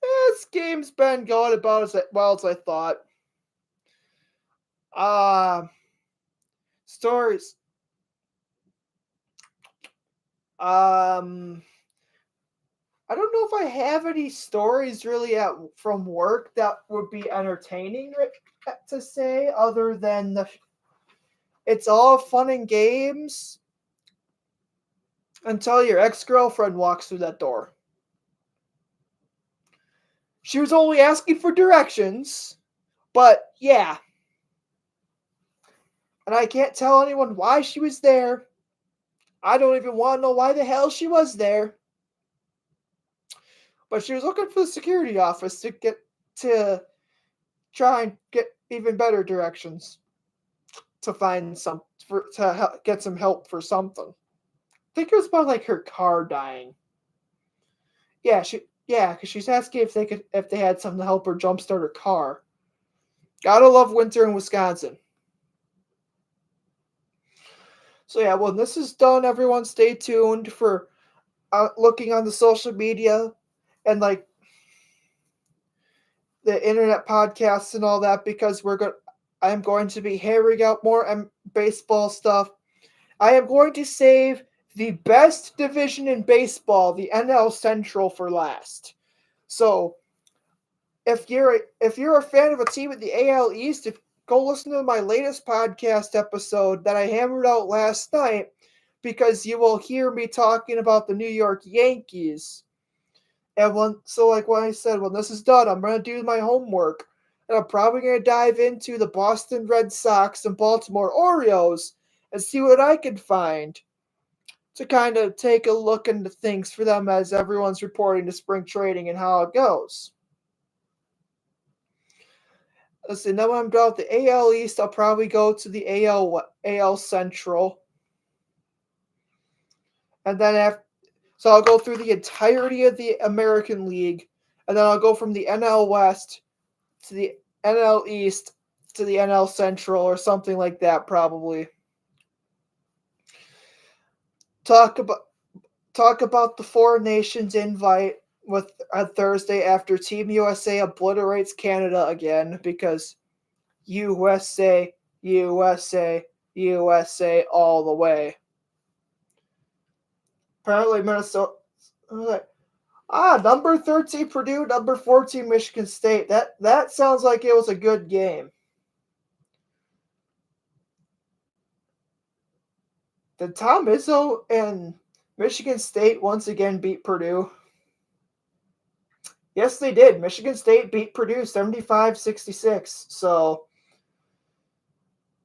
this game's been going about as well as I thought. Stories. I don't know if I have any stories really from work that would be entertaining to say, other than it's all fun and games until your ex-girlfriend walks through that door. She was only asking for directions, but yeah. And I can't tell anyone why she was there. I don't even want to know why the hell she was there. But she was looking for the security office to try and get even better directions to find get some help for something. I think it was about like her car dying. Yeah, because she's asking if they had something to help her jumpstart her car. Gotta love winter in Wisconsin. So yeah, when this is done, everyone stay tuned for looking on the social media and like the internet podcasts and all that, because I'm going to be airing out more baseball stuff. I am going to save the best division in baseball, the NL Central, for last. So if you're a fan of a team in the AL East, go listen to my latest podcast episode that I hammered out last night, because you will hear me talking about the New York Yankees. And like what I said, when this is done, I'm going to do my homework. And I'm probably going to dive into the Boston Red Sox and Baltimore Orioles and see what I can find to kind of take a look into things for them as everyone's reporting to spring trading and how it goes. Let's see, now when I'm done with the AL East, I'll probably go to the AL Central. And then so I'll go through the entirety of the American League, and then I'll go from the NL West to the NL East to the NL Central or something like that, probably. Talk about the Four Nations invite with on Thursday after Team USA obliterates Canada again, because USA, USA, USA all the way. Apparently Minnesota, number 13 Purdue, number 14 Michigan State. That sounds like it was a good game. Did Tom Izzo and Michigan State once again beat Purdue. Yes, they did. Michigan State beat Purdue 75-66. So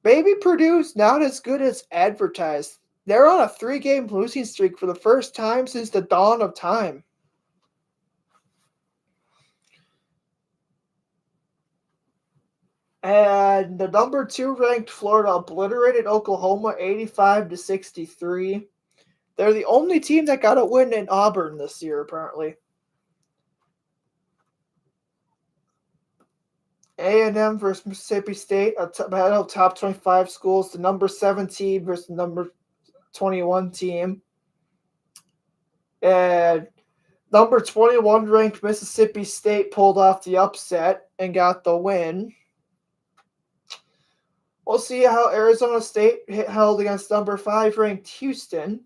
maybe Purdue's not as good as advertised. They're on a 3-game losing streak for the first time since the dawn of time. And the number 2 ranked Florida obliterated Oklahoma 85-63. They're the only team that got a win in Auburn this year, apparently. A&M versus Mississippi State, a battle of top 25 schools. The number 17 versus the number 21 team. And number 21 ranked Mississippi State pulled off the upset and got the win. We'll see how Arizona State held against number 5 ranked Houston.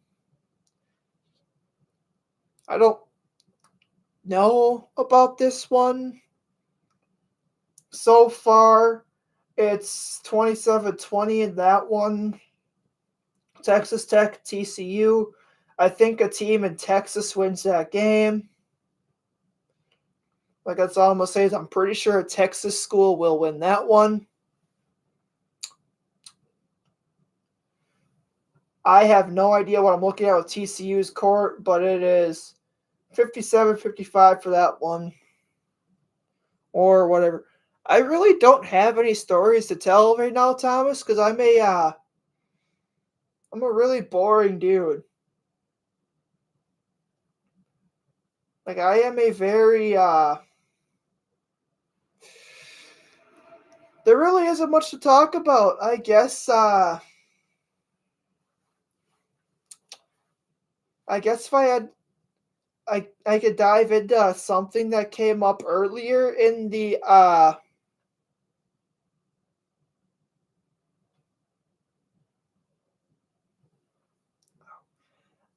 I don't know about this one. So far, it's 27-20 in that one. Texas Tech, TCU. I think a team in Texas wins that game. Like that's all I'm going to say is I'm pretty sure a Texas school will win that one. I have no idea what I'm looking at with TCU's court, but it is 57-55 for that one. Or whatever. I really don't have any stories to tell right now, Thomas, because I'm a really boring dude. Like I am a very there really isn't much to talk about. I guess if I had I could dive into something that came up earlier in the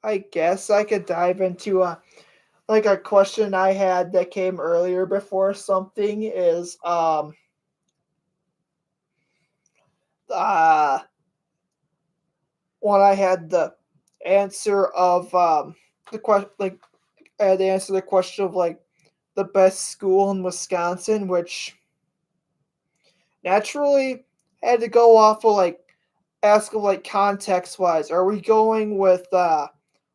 I guess I could dive into like a question I had that came earlier before something is when I had the answer of the question like I had to answer the question of like the best school in Wisconsin, which naturally had to go off of like ask of like context wise. Are we going with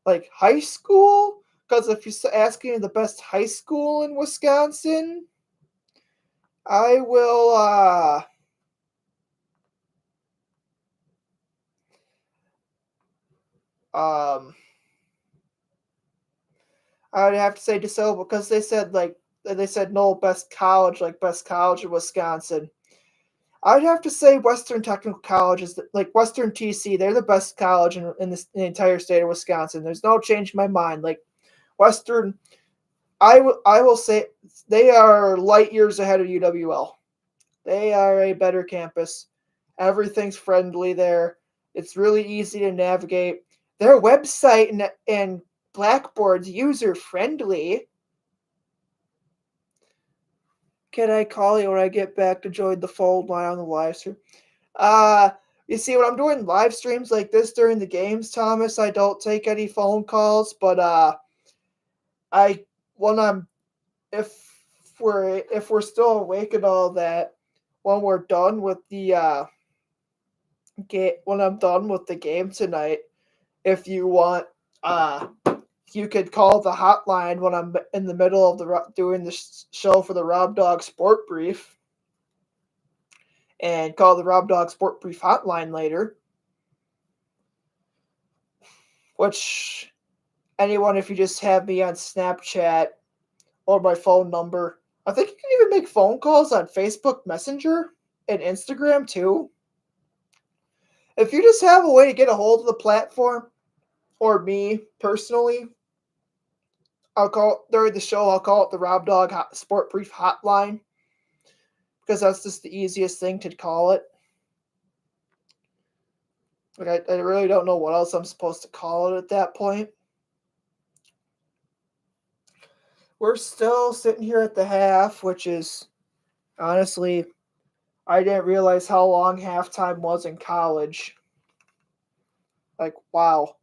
like high school? Because if you're asking the best high school in Wisconsin, I will I would have to say DeSoto because they said no best college in Wisconsin. I'd have to say Western Technical College is like Western TC. They're the best college in the entire state of Wisconsin. There's no change in my mind. Like Western, I will say they are light years ahead of UWL. They are a better campus. Everything's friendly there. It's really easy to navigate. Their website and Blackboard's user friendly. Can I call you when I get back to join the phone line on the live stream? You see, when I'm doing live streams like this during the games, Thomas, I don't take any phone calls. But I when I'm if we're still awake and all that, when we're done with the when I'm done with the game tonight, if you want, you could call the hotline when I'm in the middle of doing the show for the Rob Dog Sport Brief, and call the Rob Dog Sport Brief hotline later. Which anyone, if you just have me on Snapchat or my phone number, I think you can even make phone calls on Facebook Messenger and Instagram too. If you just have a way to get a hold of the platform, or me personally, I'll call during the show. I'll call it the Rob Dog Sport Brief Hotline because that's just the easiest thing to call it. Like I really don't know what else I'm supposed to call it at that point. We're still sitting here at the half, which is honestly, I didn't realize how long halftime was in college. Like, wow.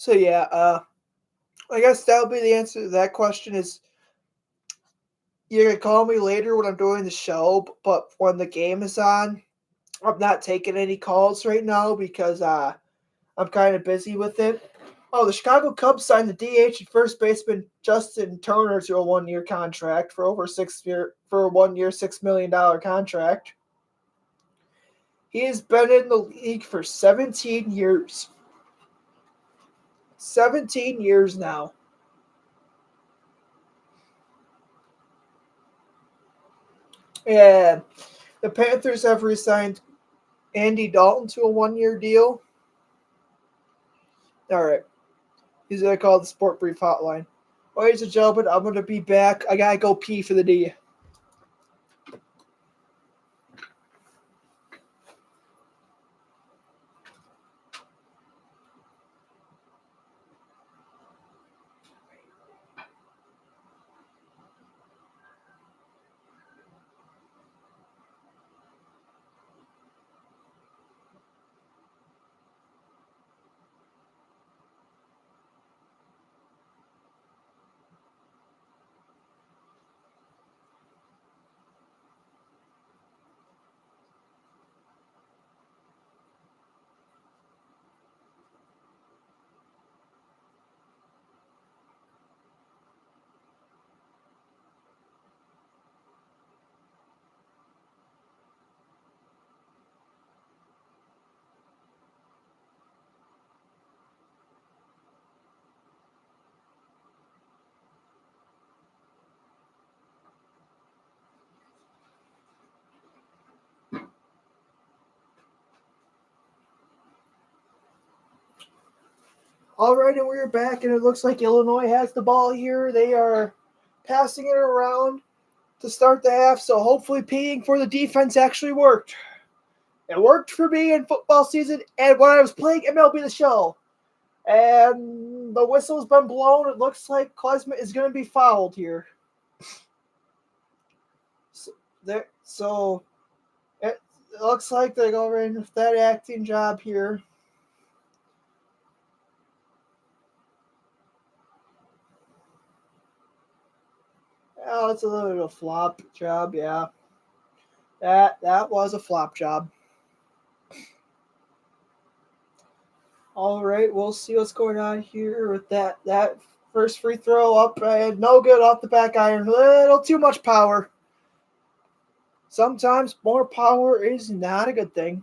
So yeah, I guess that'll be the answer to that question. Is you can call me later when I'm doing the show, but when the game is on, I'm not taking any calls right now because I'm kind of busy with it. Oh, the Chicago Cubs signed the DH and first baseman Justin Turner to a 1 year contract for over 6 year for a 1 year $6 million contract. He has been in the league for 17 years. 17 years now. And the Panthers have re-signed Andy Dalton to a 1 year deal. All right. He's going to call the Sport Brief Hotline. Ladies and gentlemen, I'm going to be back. I got to go pee for the D. All right, and we're back, and it looks like Illinois has the ball here. They are passing it around to start the half, so hopefully peeing for the defense actually worked. It worked for me in football season and when I was playing MLB The Show. And the whistle's been blown. It looks like Klesmet is going to be fouled here. So it looks like they're going with that acting job here. Oh, it's a little bit of a flop job, yeah. That was a flop job. All right, we'll see what's going on here with that first free throw up and no good off the back iron. A little too much power. Sometimes more power is not a good thing.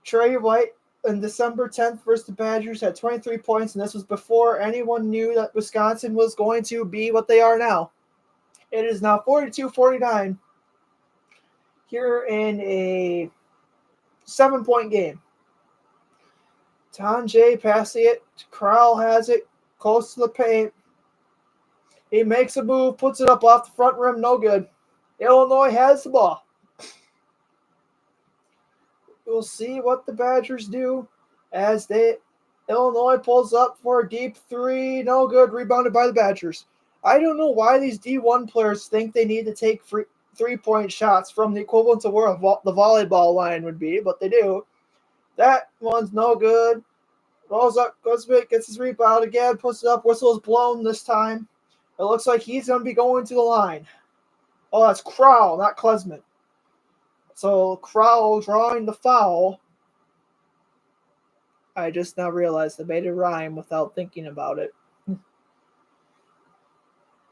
Trey White on December 10th versus the Badgers had 23 points, and this was before anyone knew that Wisconsin was going to be what they are now. It is now 42-49 here in a 7-point game. Tanjay passing it. Crowell has it close to the paint. He makes a move, puts it up off the front rim, no good. Illinois has the ball. We'll see what the Badgers do as Illinois pulls up for a deep three, no good, rebounded by the Badgers. I don't know why these D1 players think they need to take 3-point shots from the equivalent of where the volleyball line would be, but they do. That one's no good. Rolls up, goes back, gets his rebound again, puts it up, whistle is blown this time. It looks like he's going to be going to the line. Oh, that's Crowell, not Klesmet. So Crowell drawing the foul. I just now realized I made it rhyme without thinking about it.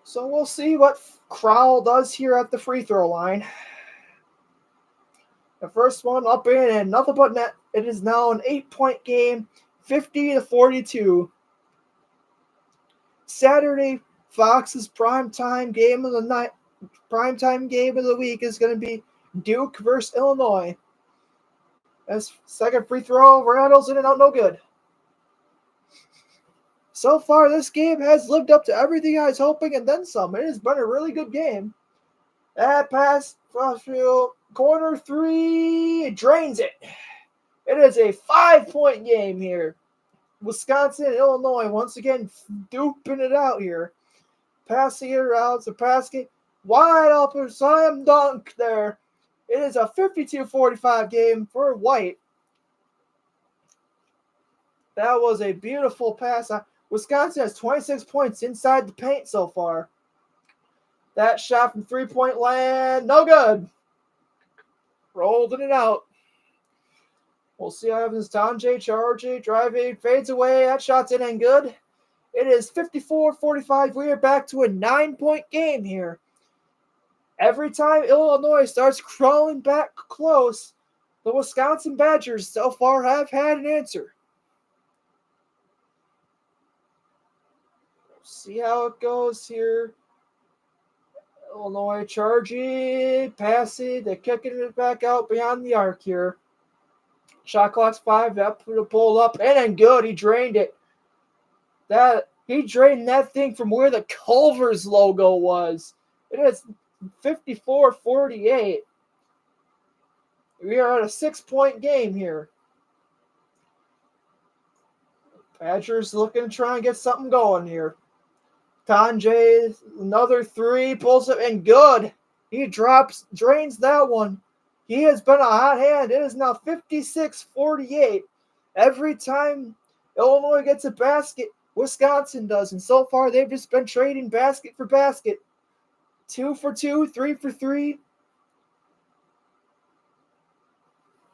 So we'll see what Crowell does here at the free throw line. The first one up in and nothing but net. It is now an 8-point game, 50-42. Saturday, Fox's primetime game of the night, primetime game of the week is going to be Duke versus Illinois. As second free throw, Randall's in and out, no good. So far, this game has lived up to everything I was hoping and then some. It has been a really good game. That pass, corner three, drains it. It is a 5-point game here. Wisconsin and Illinois once again duping it out here. Passing it around, Zapasky, wide open, slam dunk there. It is a 52-45 game for White. That was a beautiful pass. Wisconsin has 26 points inside the paint so far. That shot from three-point land, no good. Rolled in and out. We'll see how happens. Tanjay charging, driving, fades away. That shot's in and good. It is 54-45. We are back to a 9-point game here. Every time Illinois starts crawling back close, the Wisconsin Badgers so far have had an answer. See how it goes here. Illinois charging, passing, they're kicking it back out beyond the arc here. Shot clock's 5, that put a pull up, and then good, he drained it. He drained that thing from where the Culver's logo was. It is 54-48. We are at a 6-point game here. Badgers looking to try and get something going here. Tanjay, another 3, pulls it, and good. He drains that one. He has been a hot hand. It is now 56-48. Every time Illinois gets a basket, Wisconsin does. And so far, they've just been trading basket for basket. 2 for 2, 3 for 3.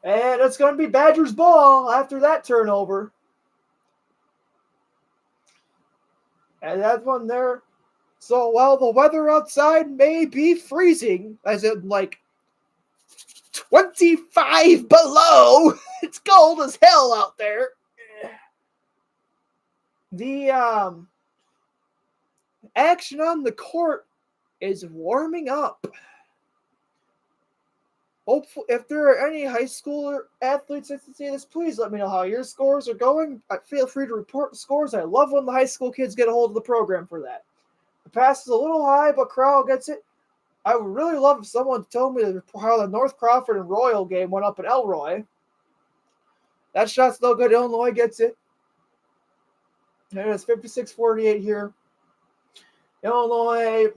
And it's going to be Badgers ball after that turnover. And that one there. So while the weather outside may be freezing, as in like 25 below, it's cold as hell out there. The action on the court is warming up. Hopefully, if there are any high school athletes that see this, please let me know how your scores are going. Feel free to report the scores. I love when the high school kids get a hold of the program for that. The pass is a little high, but Crowell gets it. I would really love if someone told me how the North Crawford and Royal game went up in Elroy. That shot's no good. Illinois gets it. And it's 56-48 here. Illinois,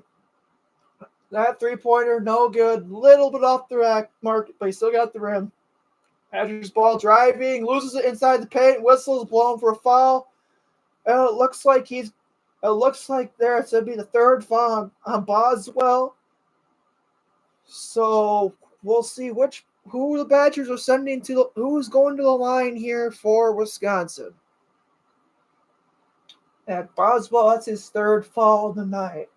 that three-pointer, no good. Little bit off the rack mark, but he still got the rim. Badgers ball driving, loses it inside the paint. Whistle's blown for a foul. And it looks like there it's going to be the third foul on Boswell. So we'll see who the Badgers are sending who's going to the line here for Wisconsin. At Boswell, that's his third foul of the night.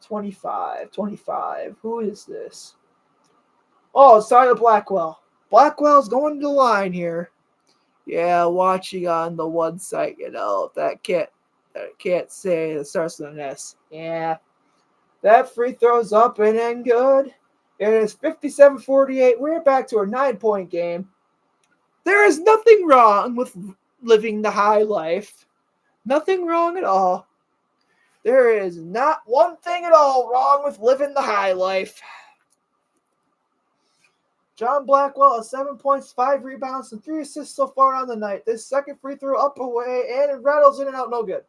25. Who is this? Oh, it's Tyler Blackwell. Blackwell's going to the line here. Yeah, watching on the one site, that can't say it starts with an S. Yeah. That free throw's up and in good. It is 57-48. We're back to a 9-point game. There is nothing wrong with living the high life. Nothing wrong at all. There is not one thing at all wrong with living the high life. John Blackwell has 7 points, 5 rebounds, and 3 assists so far on the night. This second free throw up away, and it rattles in and out, no good.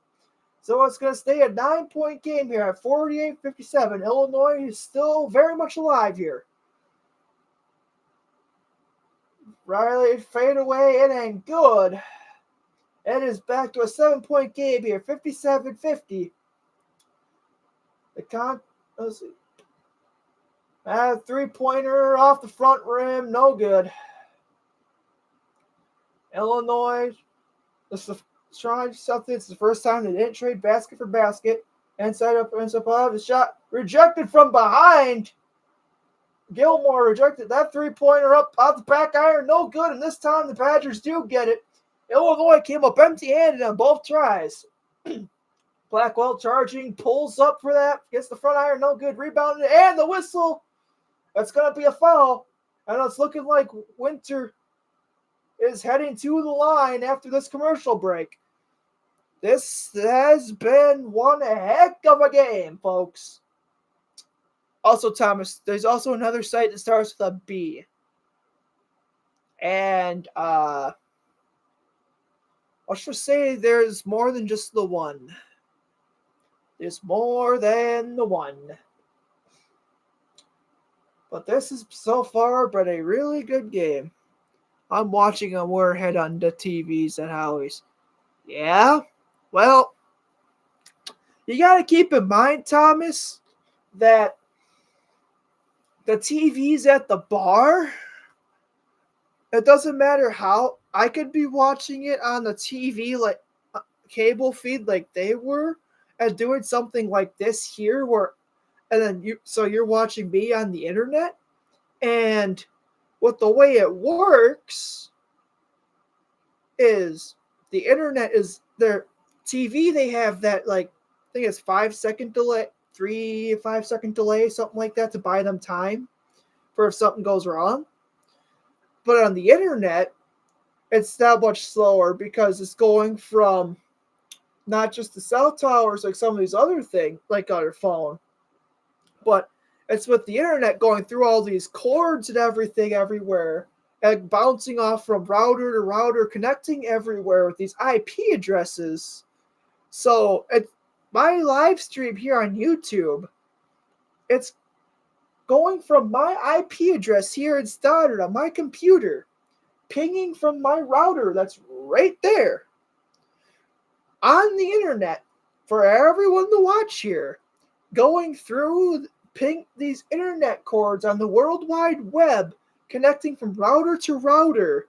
So it's going to stay a 9-point game here at 48-57. Illinois is still very much alive here. Riley fade away, it ain't good. It is back to a 7-point game here, 57-50. Let's see. Three-pointer off the front rim, no good. Illinois, this is trying something. It's the first time they didn't trade basket for basket. Inside up, the shot rejected from behind. Gilmore rejected that three-pointer up off the back iron, no good. And this time the Badgers do get it. Illinois came up empty-handed on both tries. Blackwell charging, pulls up for that, gets the front iron, no good, rebounded, and the whistle. That's going to be a foul. And it's looking like Winter is heading to the line after this commercial break. This has been one heck of a game, folks. Also, Thomas, there's also another site that starts with a B. And let's just say there's more than just the one. There's more than the one. But this is so far been a really good game. I'm watching a warhead on the TVs at Howie's. Yeah? Well, you gotta keep in mind, Thomas, that the TVs at the bar, it doesn't matter how I could be watching it on the TV like cable feed like they were and doing something like this here where and then you're watching me on the internet and with the way it works is the internet is their TV they have that like I think it's 5 second delay 3 5 second delay something like that to buy them time for if something goes wrong. But on the internet, it's that much slower because it's going from not just the cell towers like some of these other things, like on your phone, but it's with the internet going through all these cords and everything everywhere and bouncing off from router to router, connecting everywhere with these IP addresses. So it's my live stream here on YouTube. It's going from my IP address here in Stoddard on my computer, pinging from my router that's right there on the internet for everyone to watch here, going through ping these internet cords on the World Wide Web, connecting from router to router.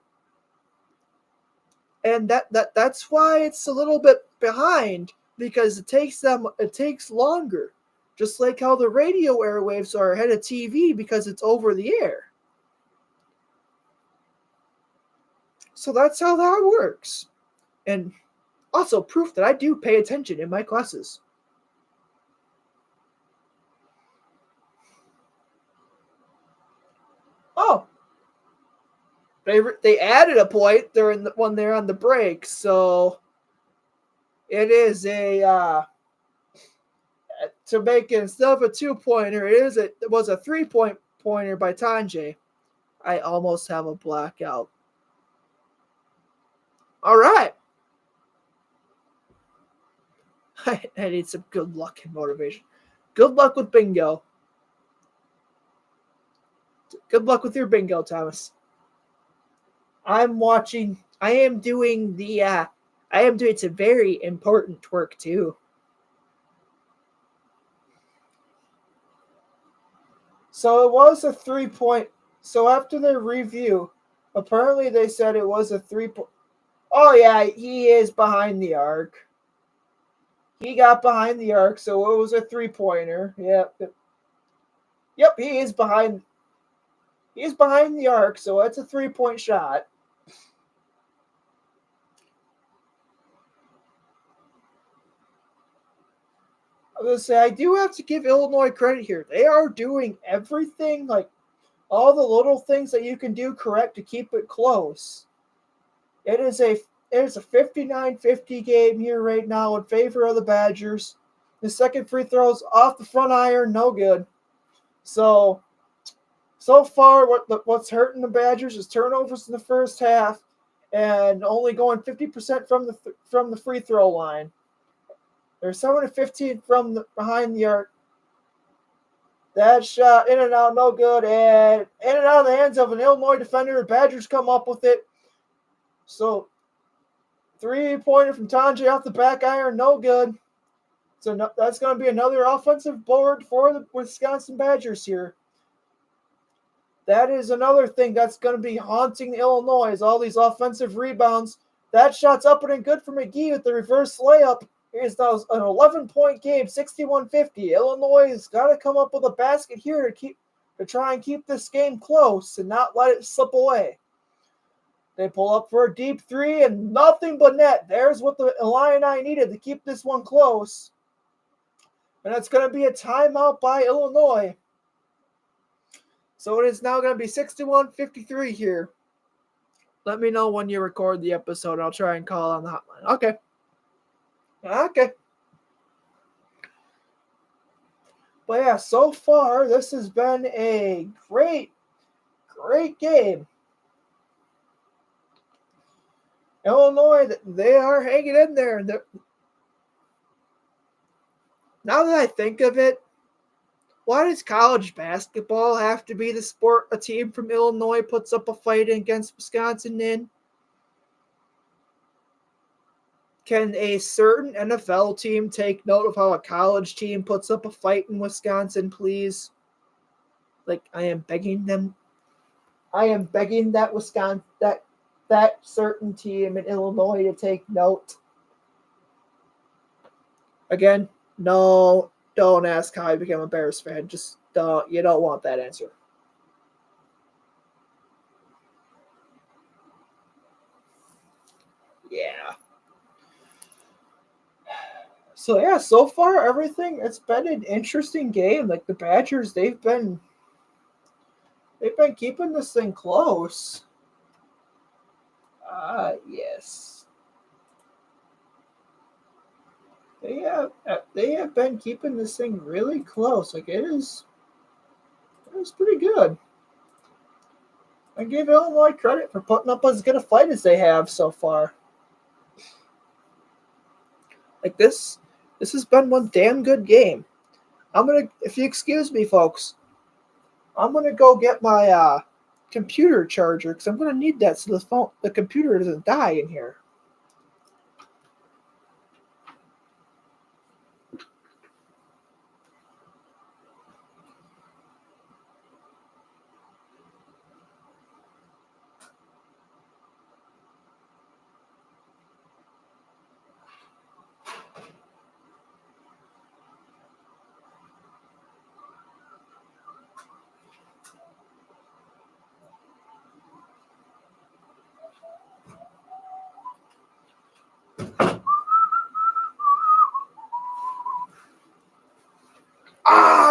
And that's why it's a little bit behind because it takes longer. Just like how the radio airwaves are ahead of TV because it's over the air. So that's how that works. And also proof that I do pay attention in my classes. Oh, they added a point during when they're on the break, so it is a to make it instead of a 2-pointer, it was a 3-pointer by Tanjay. I almost have a blackout. All right. I need some good luck and motivation. Good luck with bingo. Good luck with your bingo, Thomas. I am doing some very important work too. So it was a 3-point. So after their review, apparently they said it was a 3-point. Oh yeah, he is behind the arc. He got behind the arc, so it was a 3-pointer. Yep. Yep, he is behind. He's behind the arc, so it's a 3-point shot. I was gonna say I do have to give Illinois credit here. They are doing everything, like all the little things that you can do correct to keep it close. It is a 59-50 game here right now in favor of the Badgers. The second free throw's off the front iron, no good. So far, what's hurting the Badgers is turnovers in the first half, and only going 50% from the free throw line. They're 7-15 from behind the arc. That shot in and out, no good, and in and out of the hands of an Illinois defender. The Badgers come up with it. So 3-pointer from Tanjay off the back iron, no good. So that's going to be another offensive board for the Wisconsin Badgers here. That is another thing that's going to be haunting the Illinois is all these offensive rebounds. That shot's up and good for McGee with the reverse layup. Here's now an 11-point game, 61-50. Illinois has got to come up with a basket here to try and keep this game close and not let it slip away. They pull up for a deep three and nothing but net. There's what the Illini needed to keep this one close. And it's going to be a timeout by Illinois. So it is now going to be 61-53 here. Let me know when you record the episode. I'll try and call on the hotline. Okay. But yeah, so far, this has been a great game. Illinois, they are hanging in there. Now that I think of it, Why does college basketball have to be the sport a team from Illinois puts up a fight against Wisconsin in? Can a certain NFL team take note of how a college team puts up a fight in Wisconsin, please? Like, I am begging them. I am begging that certain team in Illinois to take note. Again, no, don't ask how I became a Bears fan. Just don't. You don't want that answer. Yeah. So yeah, so far everything, it's been an interesting game. Like the Badgers, they've been keeping this thing close. Yes. They have been keeping this thing really close. Like it is pretty good. I give Illinois credit for putting up as good a fight as they have so far. Like this has been one damn good game. If you excuse me, folks, I'm gonna go get my computer charger because I'm gonna need that so the computer doesn't die in here.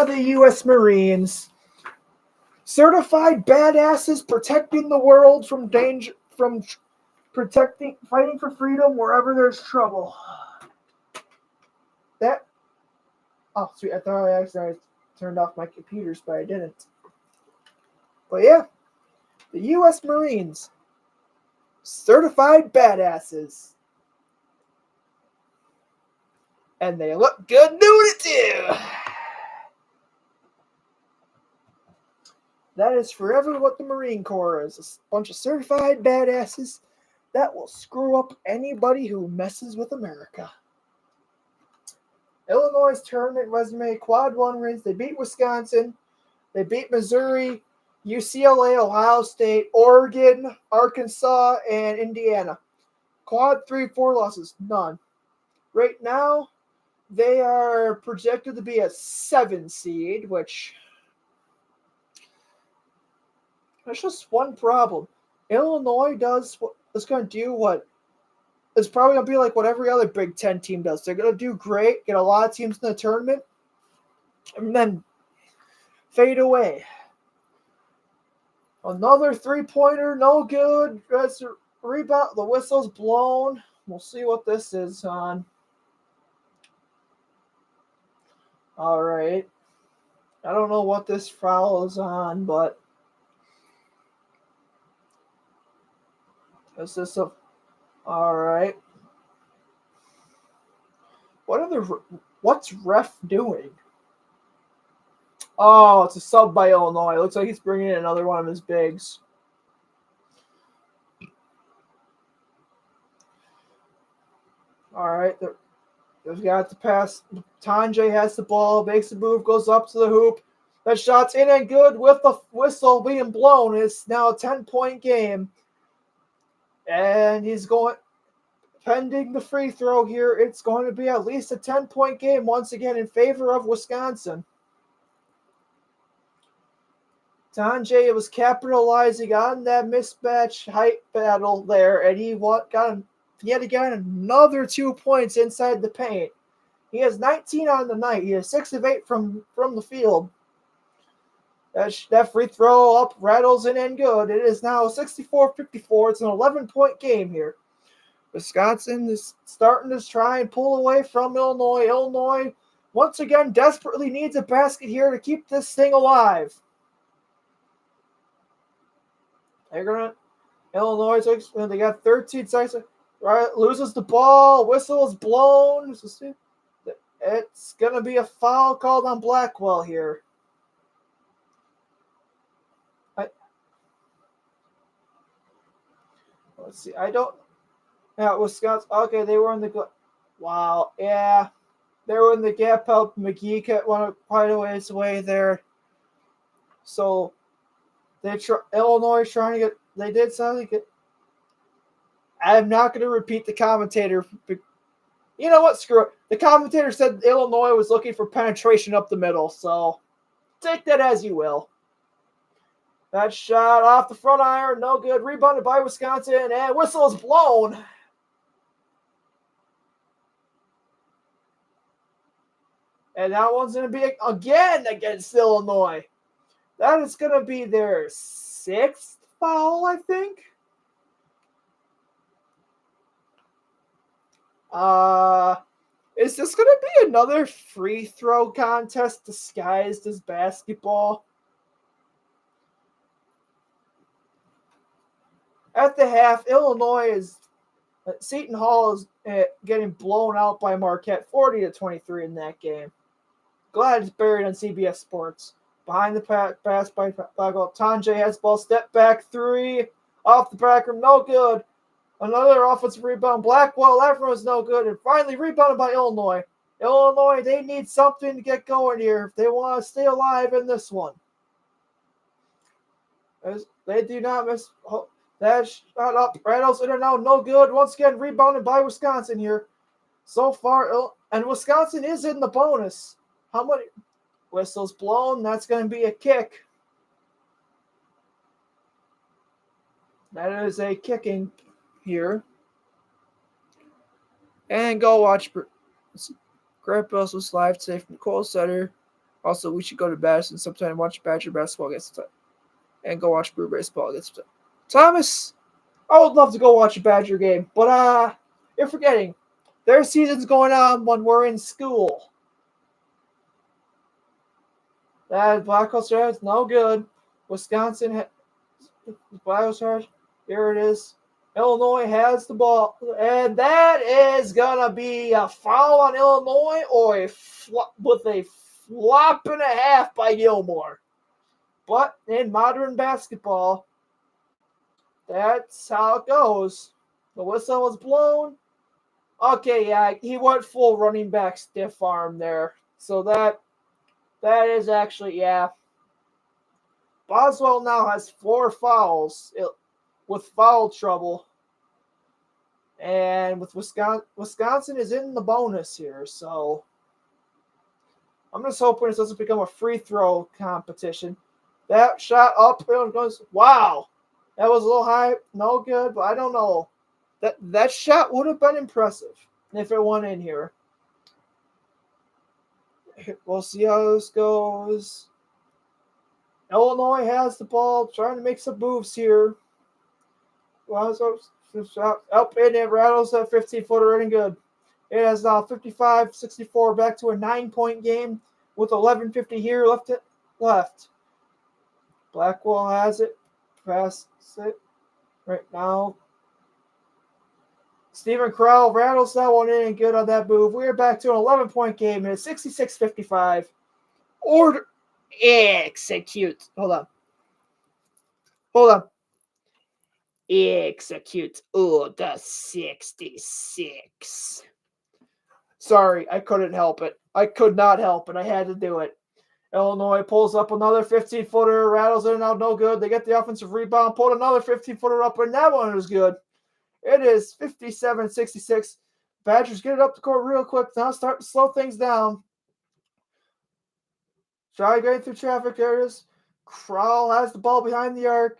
The U.S. Marines, certified badasses protecting the world from danger, from fighting for freedom wherever there's trouble. That Oh, sweet! I thought I accidentally turned off my computers, but I didn't. But yeah, the U.S. Marines, certified badasses, and they look good doing it too. That is forever what the Marine Corps is: a bunch of certified badasses that will screw up anybody who messes with America. Illinois' tournament resume: quad one wins. They beat Wisconsin. They beat Missouri, UCLA, Ohio State, Oregon, Arkansas, and Indiana. Quad 3-4 losses, none. Right now, they are projected to be a 7 seed, which there's just one problem. Illinois is going to do what is probably going to be like what every other Big Ten team does. They're going to do great, get a lot of teams in the tournament, and then fade away. Another three-pointer, no good. Rebound, the whistle's blown. We'll see what this is on. All right. I don't know what this foul is on, but is this a... All right. What's ref doing? Oh, it's a sub by Illinois. It looks like he's bringing in another one of his bigs. All right. They've got the pass. Tanjay has the ball, makes the move, goes up to the hoop. That shot's in and good with the whistle being blown. It's now a 10-point game. And he's going, pending the free throw here, it's going to be at least a 10-point game once again in favor of Wisconsin. Tanjay was capitalizing on that mismatch height battle there, and he had to get another 2 points inside the paint. He has 19 on the night. He has 6 of 8 from the field. That free throw up rattles in and good. It is now 64-54. It's an 11-point game here. Wisconsin is starting to try and pull away from Illinois. Illinois, once again, desperately needs a basket here to keep this thing alive. Illinois, they got 13 seconds. Right, loses the ball. Whistle is blown. It's going to be a foul called on Blackwell here. let's see. I don't. Yeah, Wisconsin. Okay, they were in the. Wow. Yeah, they were in the gap help. McGee got one quite a ways away there. So Illinois trying to get. They did something. I'm not going to repeat the commentator. You know what? Screw it. The commentator said Illinois was looking for penetration up the middle. So take that as you will. That shot off the front iron, no good. Rebounded by Wisconsin, and whistle is blown. And that one's going to be again against Illinois. That is going to be their 6th foul, I think. Is this going to be another free throw contest disguised as basketball? At the half, Illinois is Seton Hall is getting blown out by Marquette, 40-23 in that game. Glad it's buried on CBS Sports. Behind the pass by Blackwell. Tanjay has ball. Step back 3 off the back rim. No good. Another offensive rebound. Blackwell. That was no good. And finally rebounded by Illinois. Illinois, they need something to get going here if they want to stay alive in this one. As they do not miss. That shot up. Rattles in and out. No good. Once again, rebounded by Wisconsin here. So far, and Wisconsin is in the bonus. How many whistles blown? That's going to be a kick. That is a kicking here. And go watch Grant Bill's live today from Cole Sutter. Also, we should go to Madison sometime and watch Badger basketball against time. And go watch Brew baseball against time. Thomas, I would love to go watch a Badger game, but you're forgetting. Their season's going on when we're in school. That Blackhawks is no good. Wisconsin, Blackhawks, here it is. Illinois has the ball, and that is gonna be a foul on Illinois or with a flop and a half by Gilmore. But in modern basketball, that's how it goes. The whistle was blown. Okay, yeah, he went full running back stiff arm there. So that is actually, yeah. Boswell now has 4 fouls with foul trouble. And with Wisconsin is in the bonus here. So I'm just hoping it doesn't become a free throw competition. That shot up and goes, wow. That was a little high. No good, but I don't know. That shot would have been impressive if it went in here. We'll see how this goes. Illinois has the ball, trying to make some moves here. Up in it, rattles that 15-footer in good. It has now 55-64, back to a 9-point game with 11:50 here left. Blackwell has it. Pass it right now. Stephen Crowell rattles that one in and good on that move. We're back to an 11-point game, and it's 66-55. Order. Execute. Hold on. Execute. The 66. Sorry, I couldn't help it. I could not help it. I had to do it. Illinois pulls up another 15-footer, rattles in and out, no good. They get the offensive rebound, pulled another 15-footer up, and that one is good. It is 57-66. Badgers get it up the court real quick. Now start to slow things down. Try getting through traffic areas. Crowell has the ball behind the arc.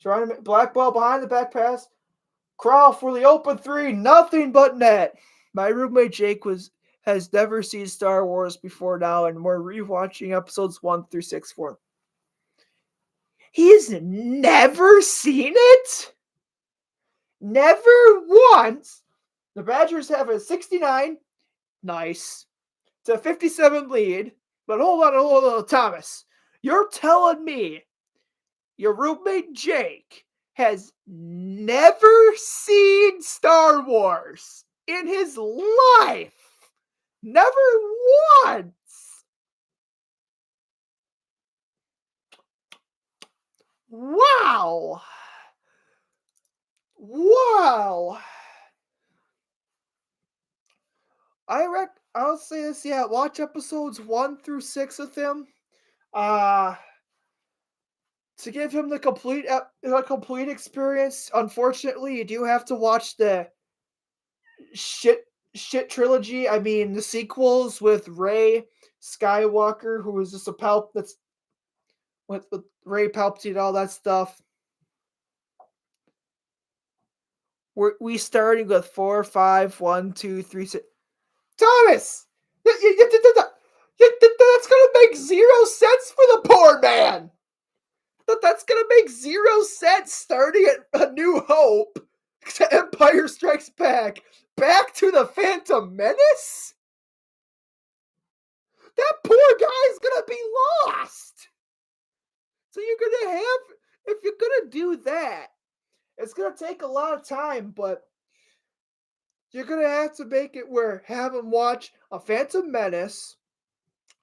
Trying to make black ball behind the back pass. Crowell for the open 3. Nothing but net. My roommate Jake has never seen Star Wars before now, and we're rewatching episodes 1 through 6 for him. He's never seen it? Never once. The Badgers have a 69. Nice. To 57 lead. But hold on, Thomas. You're telling me your roommate Jake has never seen Star Wars in his life? Never once. Wow. Wow. I'll say this, yeah, watch episodes 1 through 6 with him. Uh to give him the complete experience. Unfortunately, you do have to watch the shit shit trilogy. I mean, the sequels with Ray Skywalker, who is just a that's with Ray Palpatine, all that stuff. We starting with 4, 5, 1, 2, 3, 6. Thomas, that's gonna make zero sense for the poor man. That's gonna make zero sense starting at A New Hope to Empire Strikes back to the Phantom Menace. That poor guy's gonna be lost. So you're gonna have, if you're gonna do that, it's gonna take a lot of time, but you're gonna have to make it where have him watch a Phantom Menace,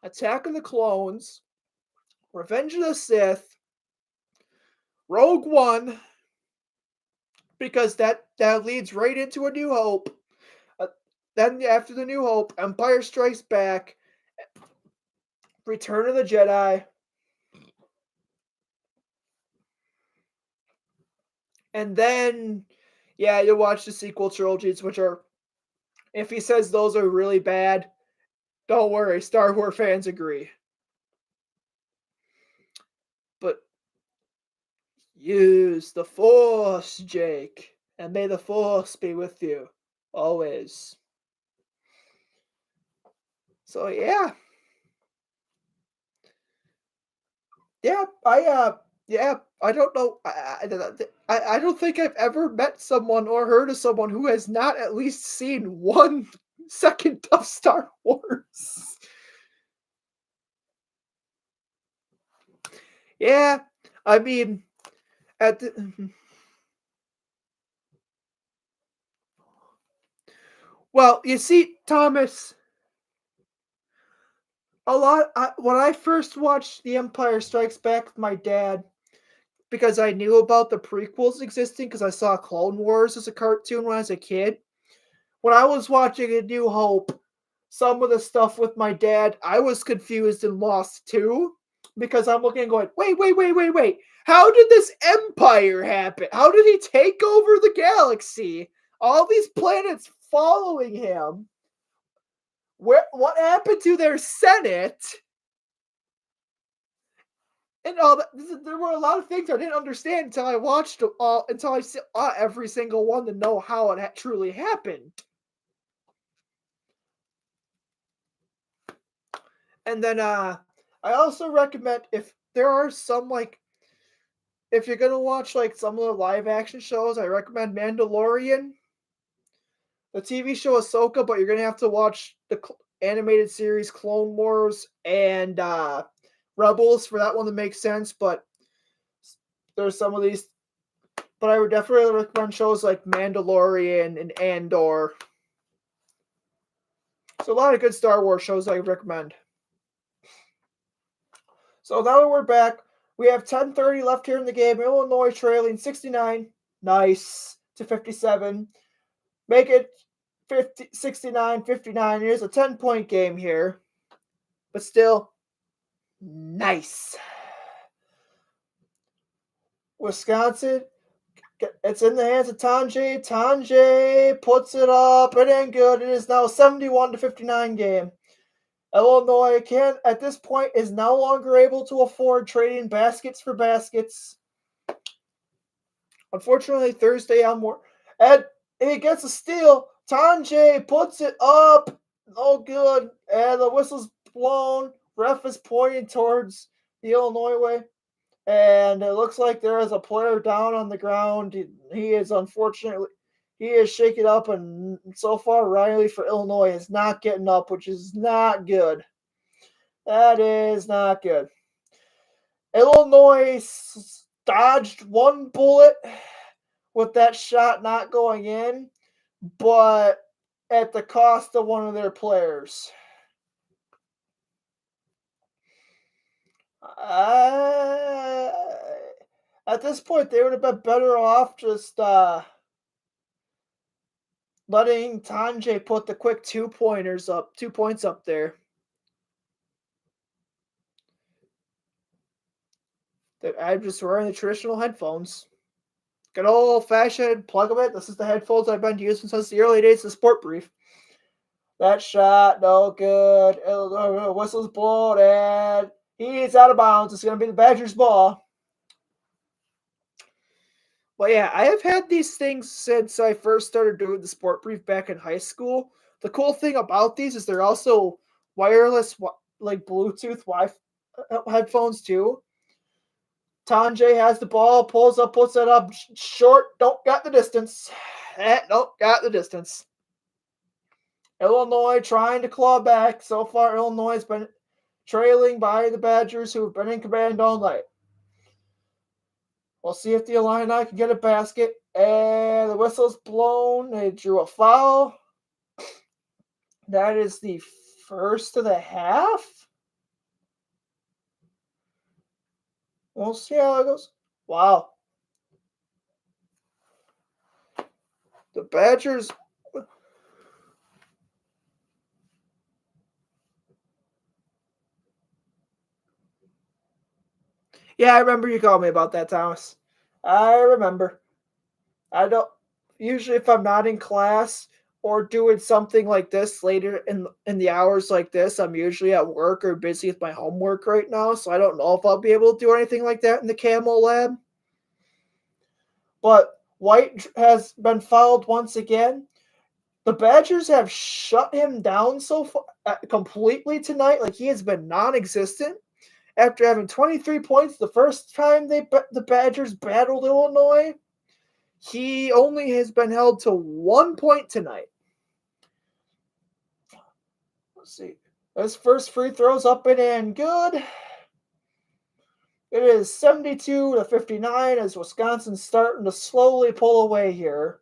Attack of the Clones, Revenge of the Sith, Rogue One, because that leads right into A New Hope. Uh, then after the New Hope, Empire Strikes Back, Return of the Jedi, and then yeah, you'll watch the sequel trilogies, which are, if he says those are really bad, don't worry, Star Wars fans agree. But use the Force, Jake, and may the Force be with you always. So yeah, I don't know. I don't think I've ever met someone or heard of someone who has not at least seen 1 second of Star Wars. Yeah, I mean, at the, well, you see, Thomas, when I first watched The Empire Strikes Back with my dad, because I knew about the prequels existing, because I saw Clone Wars as a cartoon when I was a kid. When I was watching A New Hope, some of the stuff with my dad, I was confused and lost too, because I'm looking and going, wait. How did this empire happen? How did he take over the galaxy? All these planets following him. What happened to their senate? And all that, there were a lot of things I didn't understand until I watched until I saw every single one to know how it truly happened. And then I also recommend, if there are some, like, if you're gonna watch like some of the live action shows, I recommend Mandalorian, the TV show Ahsoka, but you're gonna have to watch the animated series Clone Wars and Rebels for that one to make sense. But there's some of these, but I would definitely recommend shows like Mandalorian and Andor. So a lot of good Star Wars shows I recommend. So now that we're back, we have 10:30 left here in the game. Illinois trailing 69, nice, to 57. Make it 50, 69, 59. Here's a 10-point game here, but still nice. Wisconsin, it's in the hands of Tanjay. Tanjay puts it up. It ain't good. It is now a 71-59 game. Illinois at this point is no longer able to afford trading baskets for baskets. Unfortunately, Thursday onward, and he gets a steal. Tanjay puts it up. No good. And the whistle's blown. Ref is pointing towards the Illinois way. And it looks like there is a player down on the ground. He is, unfortunately, he is shaken up. And so far, Riley for Illinois is not getting up, which is not good. That is not good. Illinois dodged one bullet with that shot not going in, but at the cost of one of their players. At this point, they would have been better off just letting Tanjay put the quick 2 pointers up, 2 points up there. I'm just wearing the traditional headphones. Good old fashioned plug them in. This is the headphones I've been using since the early days of Sport Brief. That shot, no good. Whistle's blown, and he's out of bounds. It's going to be the Badgers' ball. Well, yeah, I have had these things since I first started doing the Sport Brief back in high school. The cool thing about these is they're also wireless, like Bluetooth headphones too. Tanjay has the ball, pulls up, puts it up short. Don't got the distance. Nope, got the distance. Illinois trying to claw back. So far, Illinois has been trailing by the Badgers, who have been in command all night. We'll see if the Illini can get a basket. And the whistle's blown. They drew a foul. That is the first of the half. We'll see how it goes. Wow. The Badgers. Yeah, I remember you called me about that, Thomas. I remember. I don't usually, if I'm not in class or doing something like this later in the hours like this, I'm usually at work or busy with my homework right now, so I don't know if I'll be able to do anything like that in the Camo lab. But White has been fouled once again. The Badgers have shut him down so far completely tonight. Like, he has been non-existent after having 23 points the first time the Badgers battled Illinois. He only has been held to 1 point tonight. Let's see. His first free throw's up and in. Good. It is 72-59 as Wisconsin's starting to slowly pull away here.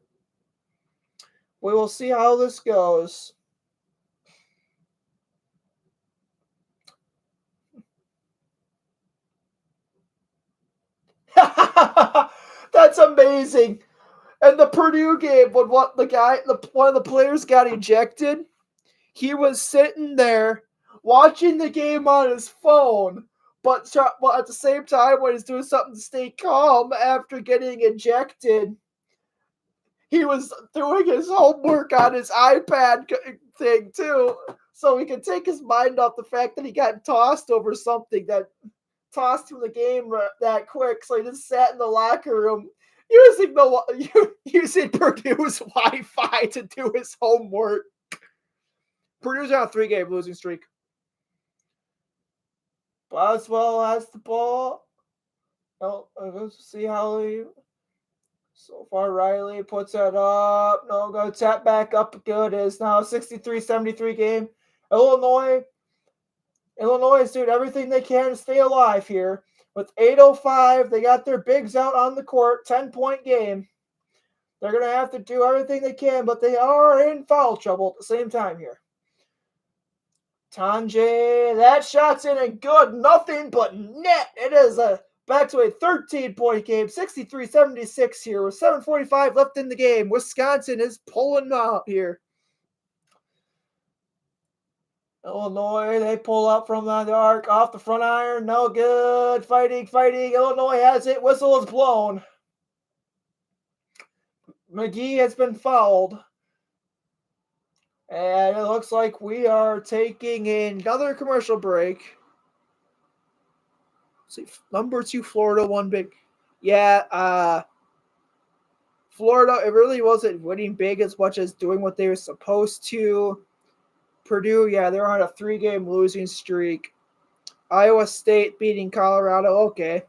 We will see how this goes. That's amazing. And the Purdue game, when one of the players got ejected, he was sitting there watching the game on his phone, but at the same time, when he's doing something to stay calm after getting ejected, he was doing his homework on his iPad thing too, so he could take his mind off the fact that he got tossed over something that tossed him the game that quick. So he just sat in the locker room using Purdue's Wi-Fi to do his homework. Purdue's on a 3-game losing streak. Boswell has the ball. Oh, let's see how he. So far, Riley puts it up. No, go tap back up. Good. It's now a 63-73 game. Illinois is doing everything they can to stay alive here. With 8:05, they got their bigs out on the court. 10-point game. They're going to have to do everything they can, but they are in foul trouble at the same time here. Tanjay, that shot's in and good. Nothing but net. It is back to a 13-point game. 63-76 here with 7:45 left in the game. Wisconsin is pulling out here. Illinois, they pull up from the arc, off the front iron. No good. Fighting. Illinois has it. Whistle is blown. McGee has been fouled. And it looks like we are taking another commercial break. Let's see, number 2, Florida won big. Yeah, Florida, it really wasn't winning big as much as doing what they were supposed to. Purdue, yeah, they're on a 3-game losing streak. Iowa State beating Colorado, okay.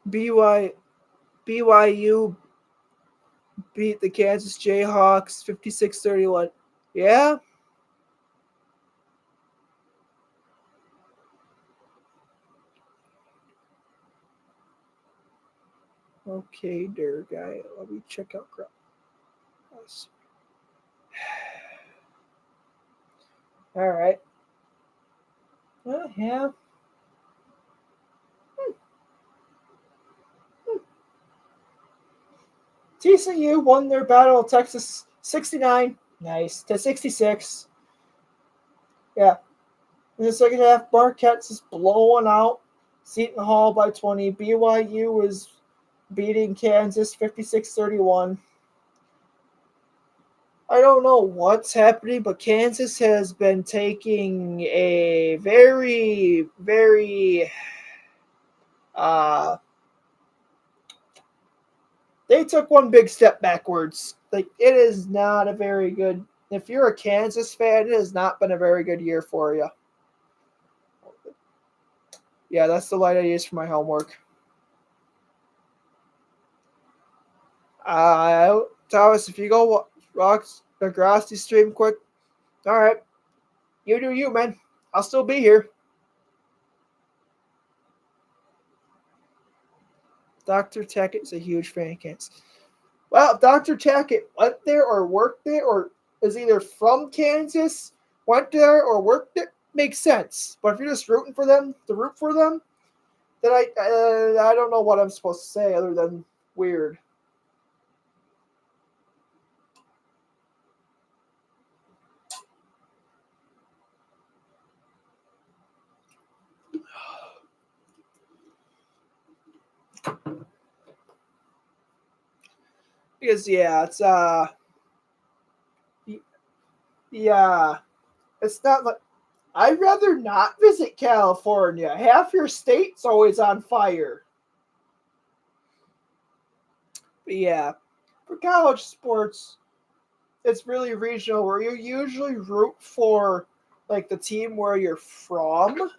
BYU beat the Kansas Jayhawks 56-31. Yeah? Okay, dear guy. Let me check out crap. All right. Well, yeah. TCU won their battle of Texas 69, nice, to 66. Yeah. In the second half, Marquette's is blowing out Seton Hall by 20. BYU is beating Kansas 56-31. I don't know what's happening, but Kansas has been taking a very, very they took one big step backwards. Like, it is not a very good. If you're a Kansas fan, it has not been a very good year for you. Yeah, that's the light I use for my homework. Thomas, if you go rocks the Grassy stream quick, all right, you do you, man. I'll still be here. Dr. Tackett a huge fan of Kansas. Well, if Dr. Tackett went there or worked there or is either from Kansas, went there or worked there, makes sense. But if you're just rooting for them to root for them, then I don't know what I'm supposed to say other than weird. Because yeah, it's not like I'd rather not visit California. Half your state's always on fire. But yeah, for college sports, it's really regional where you usually root for like the team where you're from.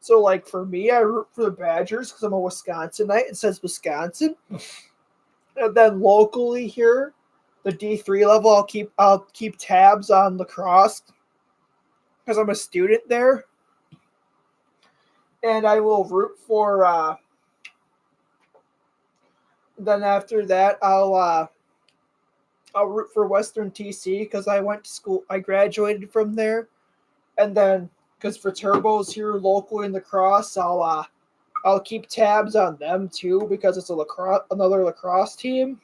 So like for me, I root for the Badgers because I'm a Wisconsinite. It says Wisconsin. And then locally here, the D3 level, I'll keep tabs on lacrosse because I'm a student there, and I will root for. Then after that, I'll root for Western TC because I went to school. I graduated from there, and then because for Turbos here locally in lacrosse, I'll keep tabs on them too because it's another lacrosse team.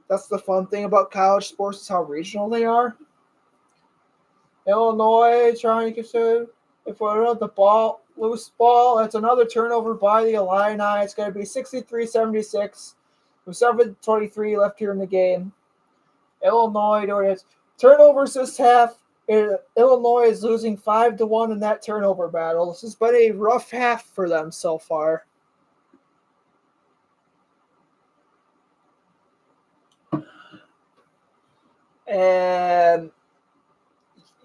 That's the fun thing about college sports is how regional they are. Illinois trying to consider if we're the ball loose ball. That's another turnover by the Illini. It's going to be 63-76 with 7:23 left here in the game. Illinois doing it. Turnovers this half. Illinois is losing 5-1 in that turnover battle. This has been a rough half for them so far. And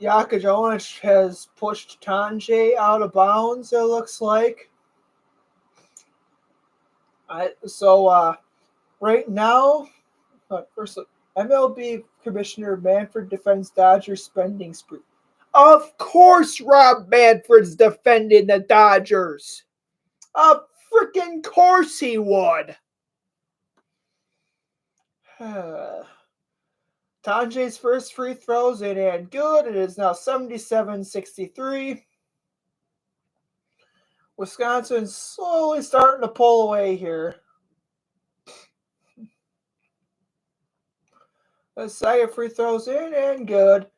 Jaka Jonic has pushed Tanjay out of bounds, it looks like. Right now, first, MLB Commissioner Manfred defends Dodgers spending spree. Of course, Rob Manfred's defending the Dodgers. Of freaking course he would. Tanjay's first free throws in and good. It is now 77-63. Wisconsin's slowly starting to pull away here. The second free throws in and good.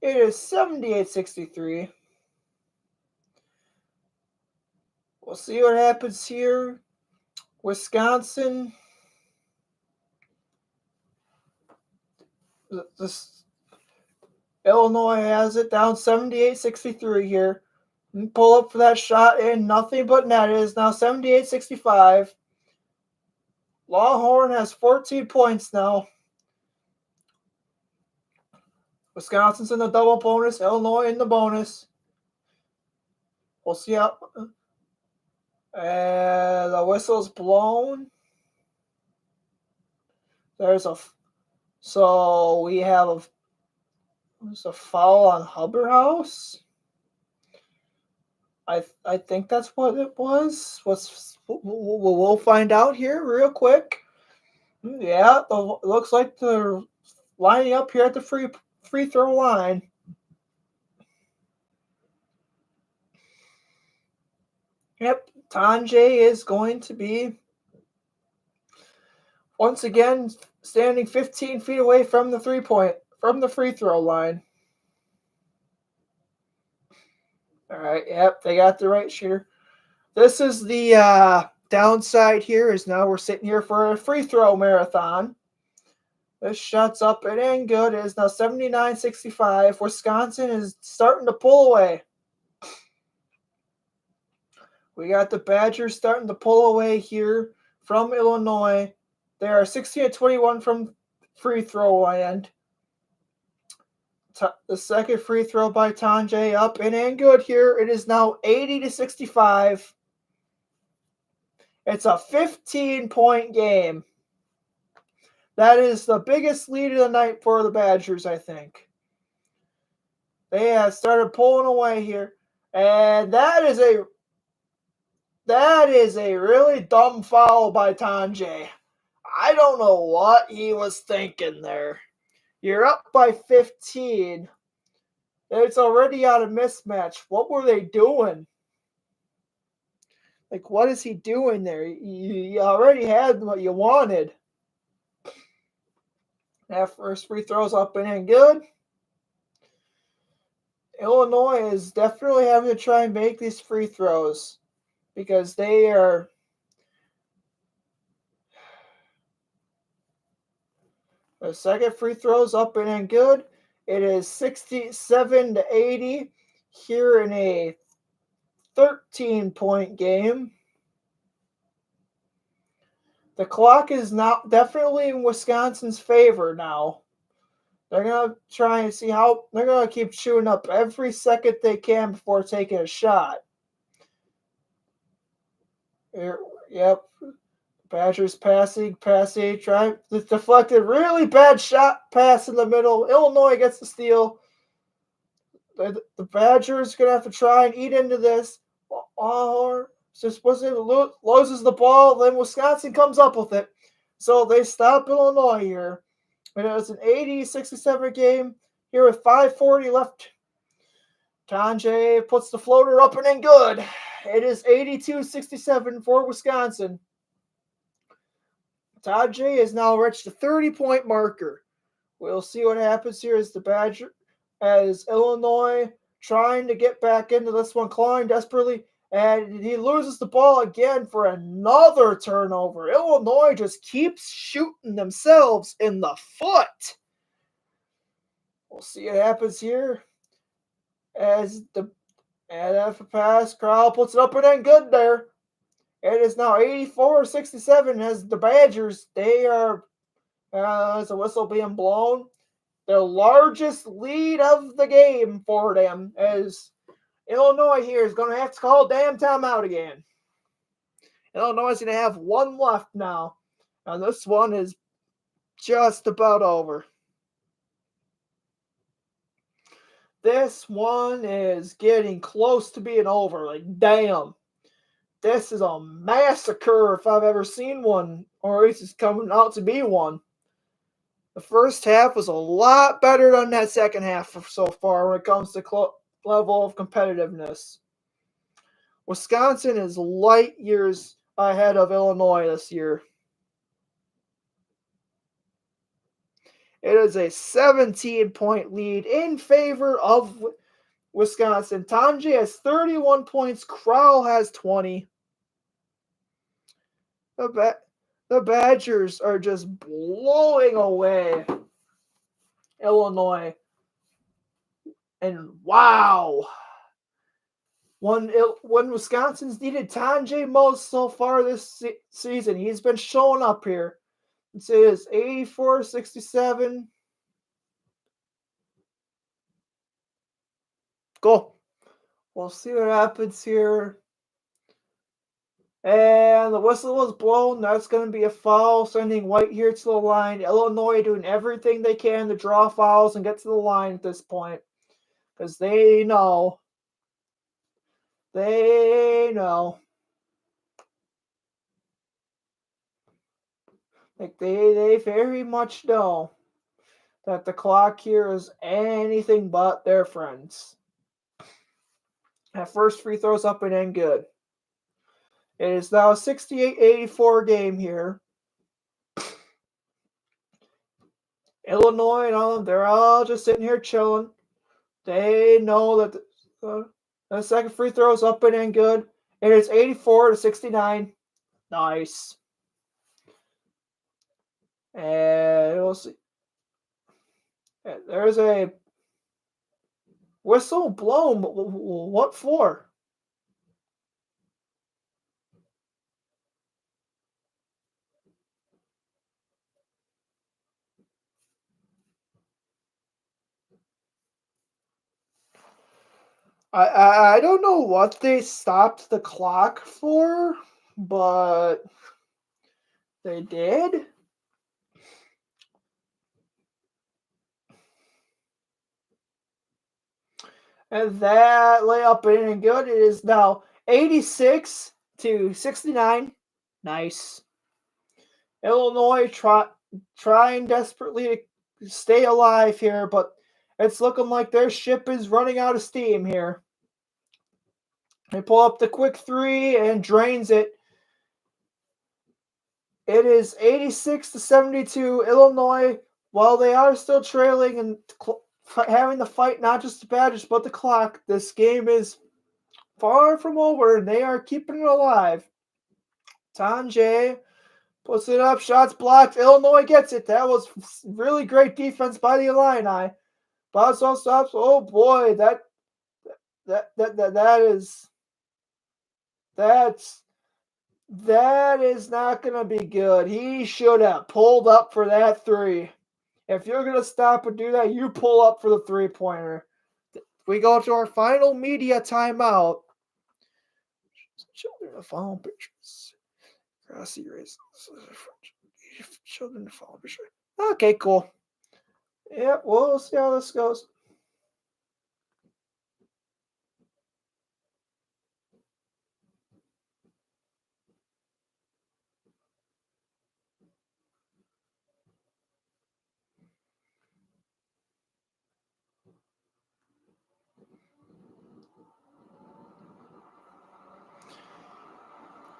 It is 78-63. We'll see what happens here. Wisconsin. Illinois has it down 78-63 here. Pull up for that shot and nothing but net. It is now 78-65. Longhorn has 14 points now. Wisconsin's in the double bonus. Illinois in the bonus. We'll see how. And the whistle's blown. So we have there's a foul on Hubbard House. I think that's what it was. We'll find out here real quick. Yeah, looks like they're lining up here at the free throw line. Yep, Tanjay is going to be Once again, standing 15 feet away from the free throw line. All right, yep, they got the right shooter. This is the downside here is now we're sitting here for a free throw marathon. This shot's up and in good. It is now 79-65. Wisconsin is starting to pull away. We got the Badgers starting to pull away here from Illinois. They are 16-21 from free throw land. The second free throw by Tanjay up and in good here. It is now 80-65. It's a 15-point game. That is the biggest lead of the night for the Badgers, I think. They have started pulling away here. And that is a really dumb foul by Tanjay. I don't know what he was thinking there. You're up by 15. It's already out of mismatch. What were they doing? Like, what is he doing there? You already had what you wanted. That first free throw's up and in good. Illinois is definitely having to try and make these free throws because they are. The second free throw's up and in good. It is 67-80 here in a 13-point game. The clock is now definitely in Wisconsin's favor now. They're going to try and see how they're going to keep chewing up every second they can before taking a shot. Here, yep. Badgers passing, try the deflected, really bad shot pass in the middle. Illinois gets the steal. The Badgers going to have to try and eat into this. Or just loses the ball, then Wisconsin comes up with it. So they stop Illinois here. And it was an 80-67 game here with 5:40 left. Tanjay puts the floater up and in good. It is 82-67 for Wisconsin. Tanjay has now reached the 30-point marker. We'll see what happens here as Illinois trying to get back into this one, clawing desperately, and he loses the ball again for another turnover. Illinois just keeps shooting themselves in the foot. We'll see what happens here as after pass, Crowell puts it up and in good there. It is now 84-67 as the Badgers, they are, there's a whistle being blown. The largest lead of the game for them as Illinois here is going to have to call damn timeout again. Illinois is going to have one left now. And this one is just about over. This one is getting close to being over. Like, damn. This is a massacre if I've ever seen one, or at least it's coming out to be one. The first half was a lot better than that second half so far when it comes to level of competitiveness. Wisconsin is light years ahead of Illinois this year. It is a 17-point lead in favor of Wisconsin. Tanjay has 31 points. Crowell has 20. The Badgers are just blowing away Illinois. And wow. When Wisconsin's needed Tanjay most so far this season, he's been showing up here. It is 84-67. Go. We'll see what happens here. And the whistle was blown. That's going to be a foul, sending White here to the line. Illinois doing everything they can to draw fouls and get to the line at this point. Because they know. They know. Like they very much know that the clock here is anything but their friends. That first free throw's up and in good. It is now a 68-84 game here. Illinois and all of them, they're all just sitting here chilling. They know that the second free throw is up and in good. And it's 84-69. Nice. And we'll see. There's a whistle blown. What for? I don't know what they stopped the clock for, but they did. And that layup in and good. It is now 86-69. Nice. Illinois trying desperately to stay alive here, but it's looking like their ship is running out of steam here. They pull up the quick three and drains it. It is 86-72. Illinois, while they are still trailing and having the fight not just the Badgers but the clock, this game is far from over, and they are keeping it alive. Tanjay puts it up, shots blocked. Illinois gets it. That was really great defense by the Illini. Boswell stops. Oh boy, that is not gonna be good. He should have pulled up for that three. If you're gonna stop and do that, you pull up for the 3-pointer. We go to our final media timeout. Children of fallen pictures. Grassy races. Children of fallen pictures. Okay, cool. Yeah, we'll see how this goes.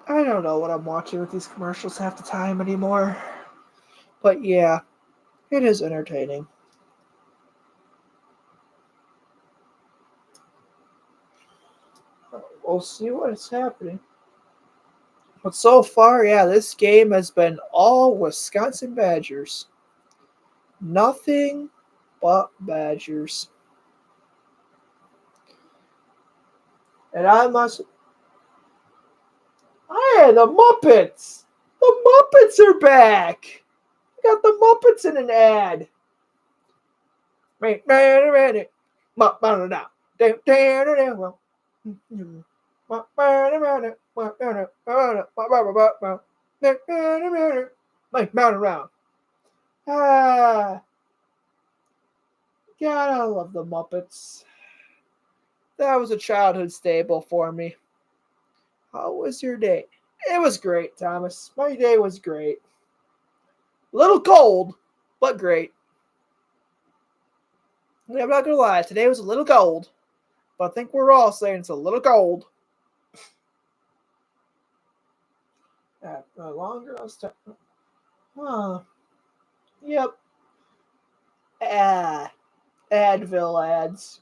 I don't know what I'm watching with these commercials half the time anymore. But yeah, it is entertaining. We'll see what's happening. But so far, yeah, this game has been all Wisconsin Badgers. Nothing but Badgers. And I must. Hey, the Muppets! The Muppets are back! We got the Muppets in an ad. Ah, God, I love the Muppets. That was a childhood staple for me. How was your day? It was great, Thomas. My day was great. A little cold, but great. I'm not gonna lie, today was a little cold, but I think we're all saying it's a little cold. The longer I was huh? Yep. Advil ads.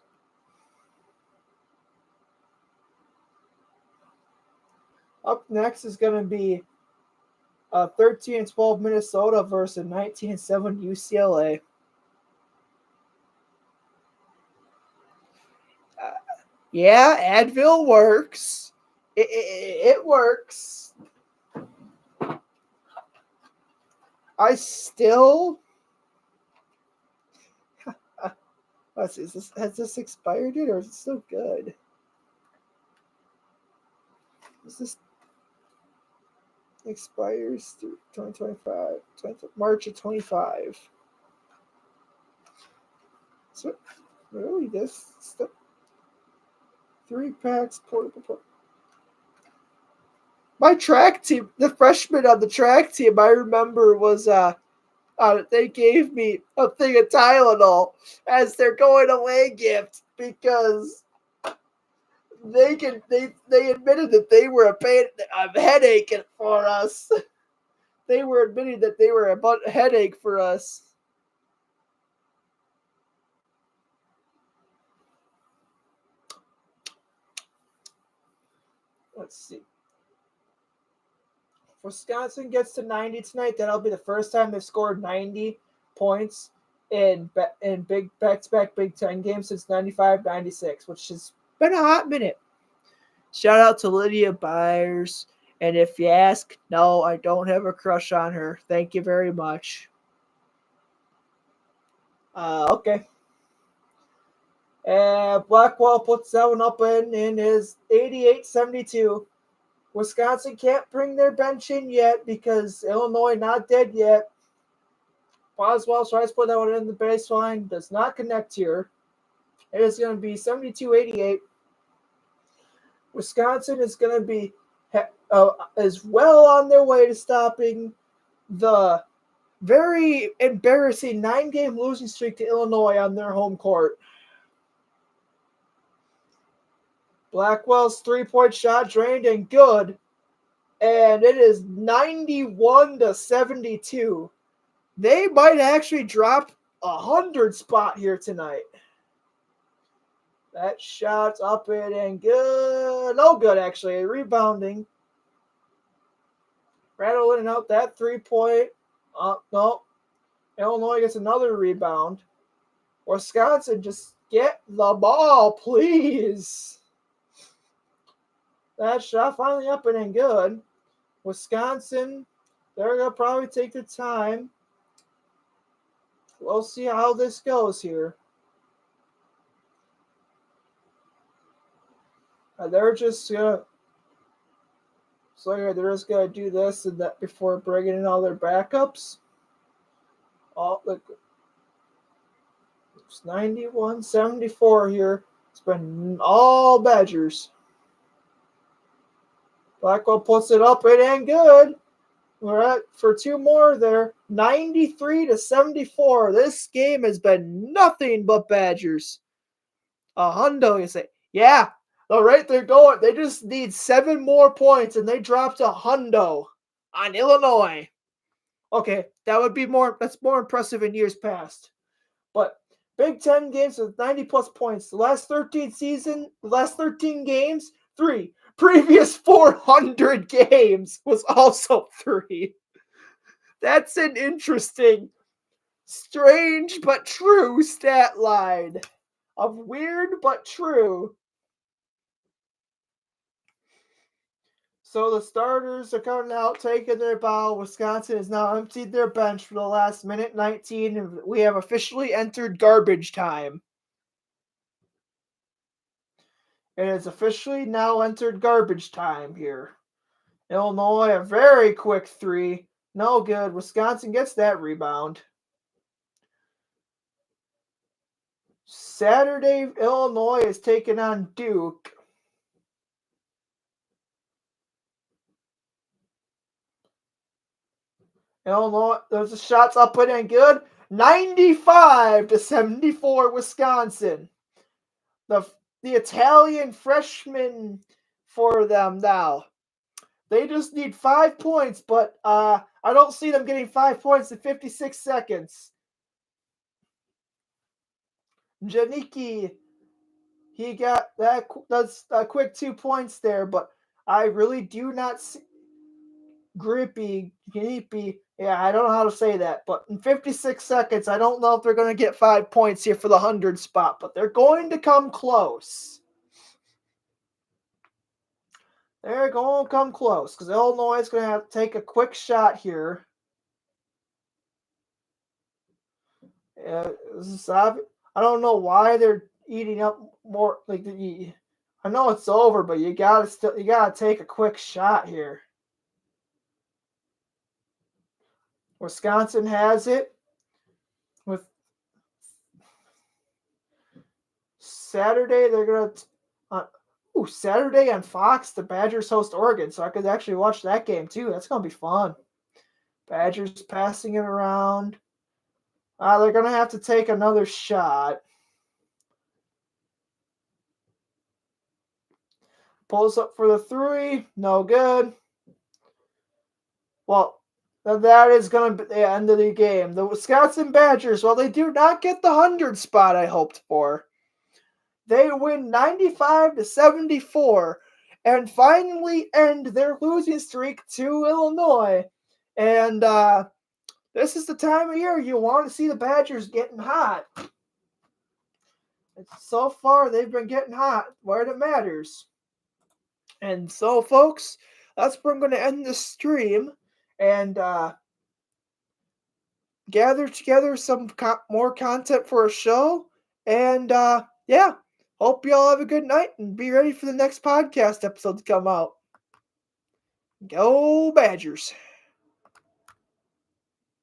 Up next is going to be 13-12 Minnesota versus 19-7 UCLA. Yeah, Advil works. It works. I still. Let's see, has this expired yet, or is it still good? Is this expires through 2025, March of 25? So, really, this stuff? 3 packs, portable. My track team, the freshman on the track team, I remember was they gave me a thing of Tylenol as their going away gift because they admitted that they were a headache for us. They were admitting that they were a headache for us. Let's see. If Wisconsin gets to 90 tonight, that'll be the first time they've scored 90 points in big back-to-back Big Ten games since 95-96, which has been a hot minute. Shout out to Lydia Byers. And if you ask, no, I don't have a crush on her. Thank you very much. Okay. And Blackwell puts that one up in his 88-72. Wisconsin can't bring their bench in yet because Illinois not dead yet. Boswell tries to put that one in the baseline. Does not connect here. It is going to be 72-88. Wisconsin is going to be as well on their way to stopping the very embarrassing 9-game losing streak to Illinois on their home court. Blackwell's three-point shot drained and good, and it is 91-72. They might actually drop 100 spot here tonight. That shot's up it and good. No good, actually. Rebounding. Rattling out that 3-point. No. Illinois gets another rebound. Wisconsin, just get the ball, please. That shot finally up and good. Wisconsin, they're going to probably take the time. We'll see how this goes here. They're just going to... So they're just going to do this and that before bringing in all their backups. Oh, look. It's 91-74 here. It's been all Badgers. Blackwell puts it up and good. We're at for two more there. 93-74. This game has been nothing but Badgers. A hundo, you say. Yeah. All right, they're going. They just need 7 more points, and they dropped a hundo on Illinois. Okay, that would be more. That's more impressive in years past. But Big Ten games with 90-plus points. The last 13 games, 3. Previous 400 games was also 3. That's an interesting, strange but true stat line. Of weird but true. So the starters are coming out, taking their bow. Wisconsin has now emptied their bench for the last minute 19, and we have officially entered garbage time. It has officially now entered garbage time here. Illinois, a very quick 3. No good. Wisconsin gets that rebound. Saturday, Illinois is taking on Duke. Illinois, those are shots up and good. 95-74 Wisconsin. The Italian freshman for them now. They just need 5 points, but I don't see them getting 5 points in 56 seconds. Janicki, he got that's a quick 2 points there, but I really do not see Grippy, yeah, I don't know how to say that, but in 56 seconds, I don't know if they're going to get 5 points here for the 100 spot, but they're going to come close. They're going to come close because Illinois is going to have to take a quick shot here. I don't know why they're eating up more. I know it's over, but you gotta take a quick shot here. Wisconsin has it with Saturday. They're going to Saturday on Fox, the Badgers host Oregon, so I could actually watch that game too. That's going to be fun. Badgers passing it around. They're going to have to take another shot. Pulls up for the 3. No good. Well, that is going to be the end of the game. The Wisconsin Badgers, well, they do not get the 100 spot I hoped for. They win 95-74, and finally end their losing streak to Illinois. And this is the time of year you want to see the Badgers getting hot. So far, they've been getting hot where it matters. And so, folks, that's where I'm going to end this stream and gather together some more content for a show. And yeah, hope you all have a good night and be ready for the next podcast episode to come out. Go Badgers.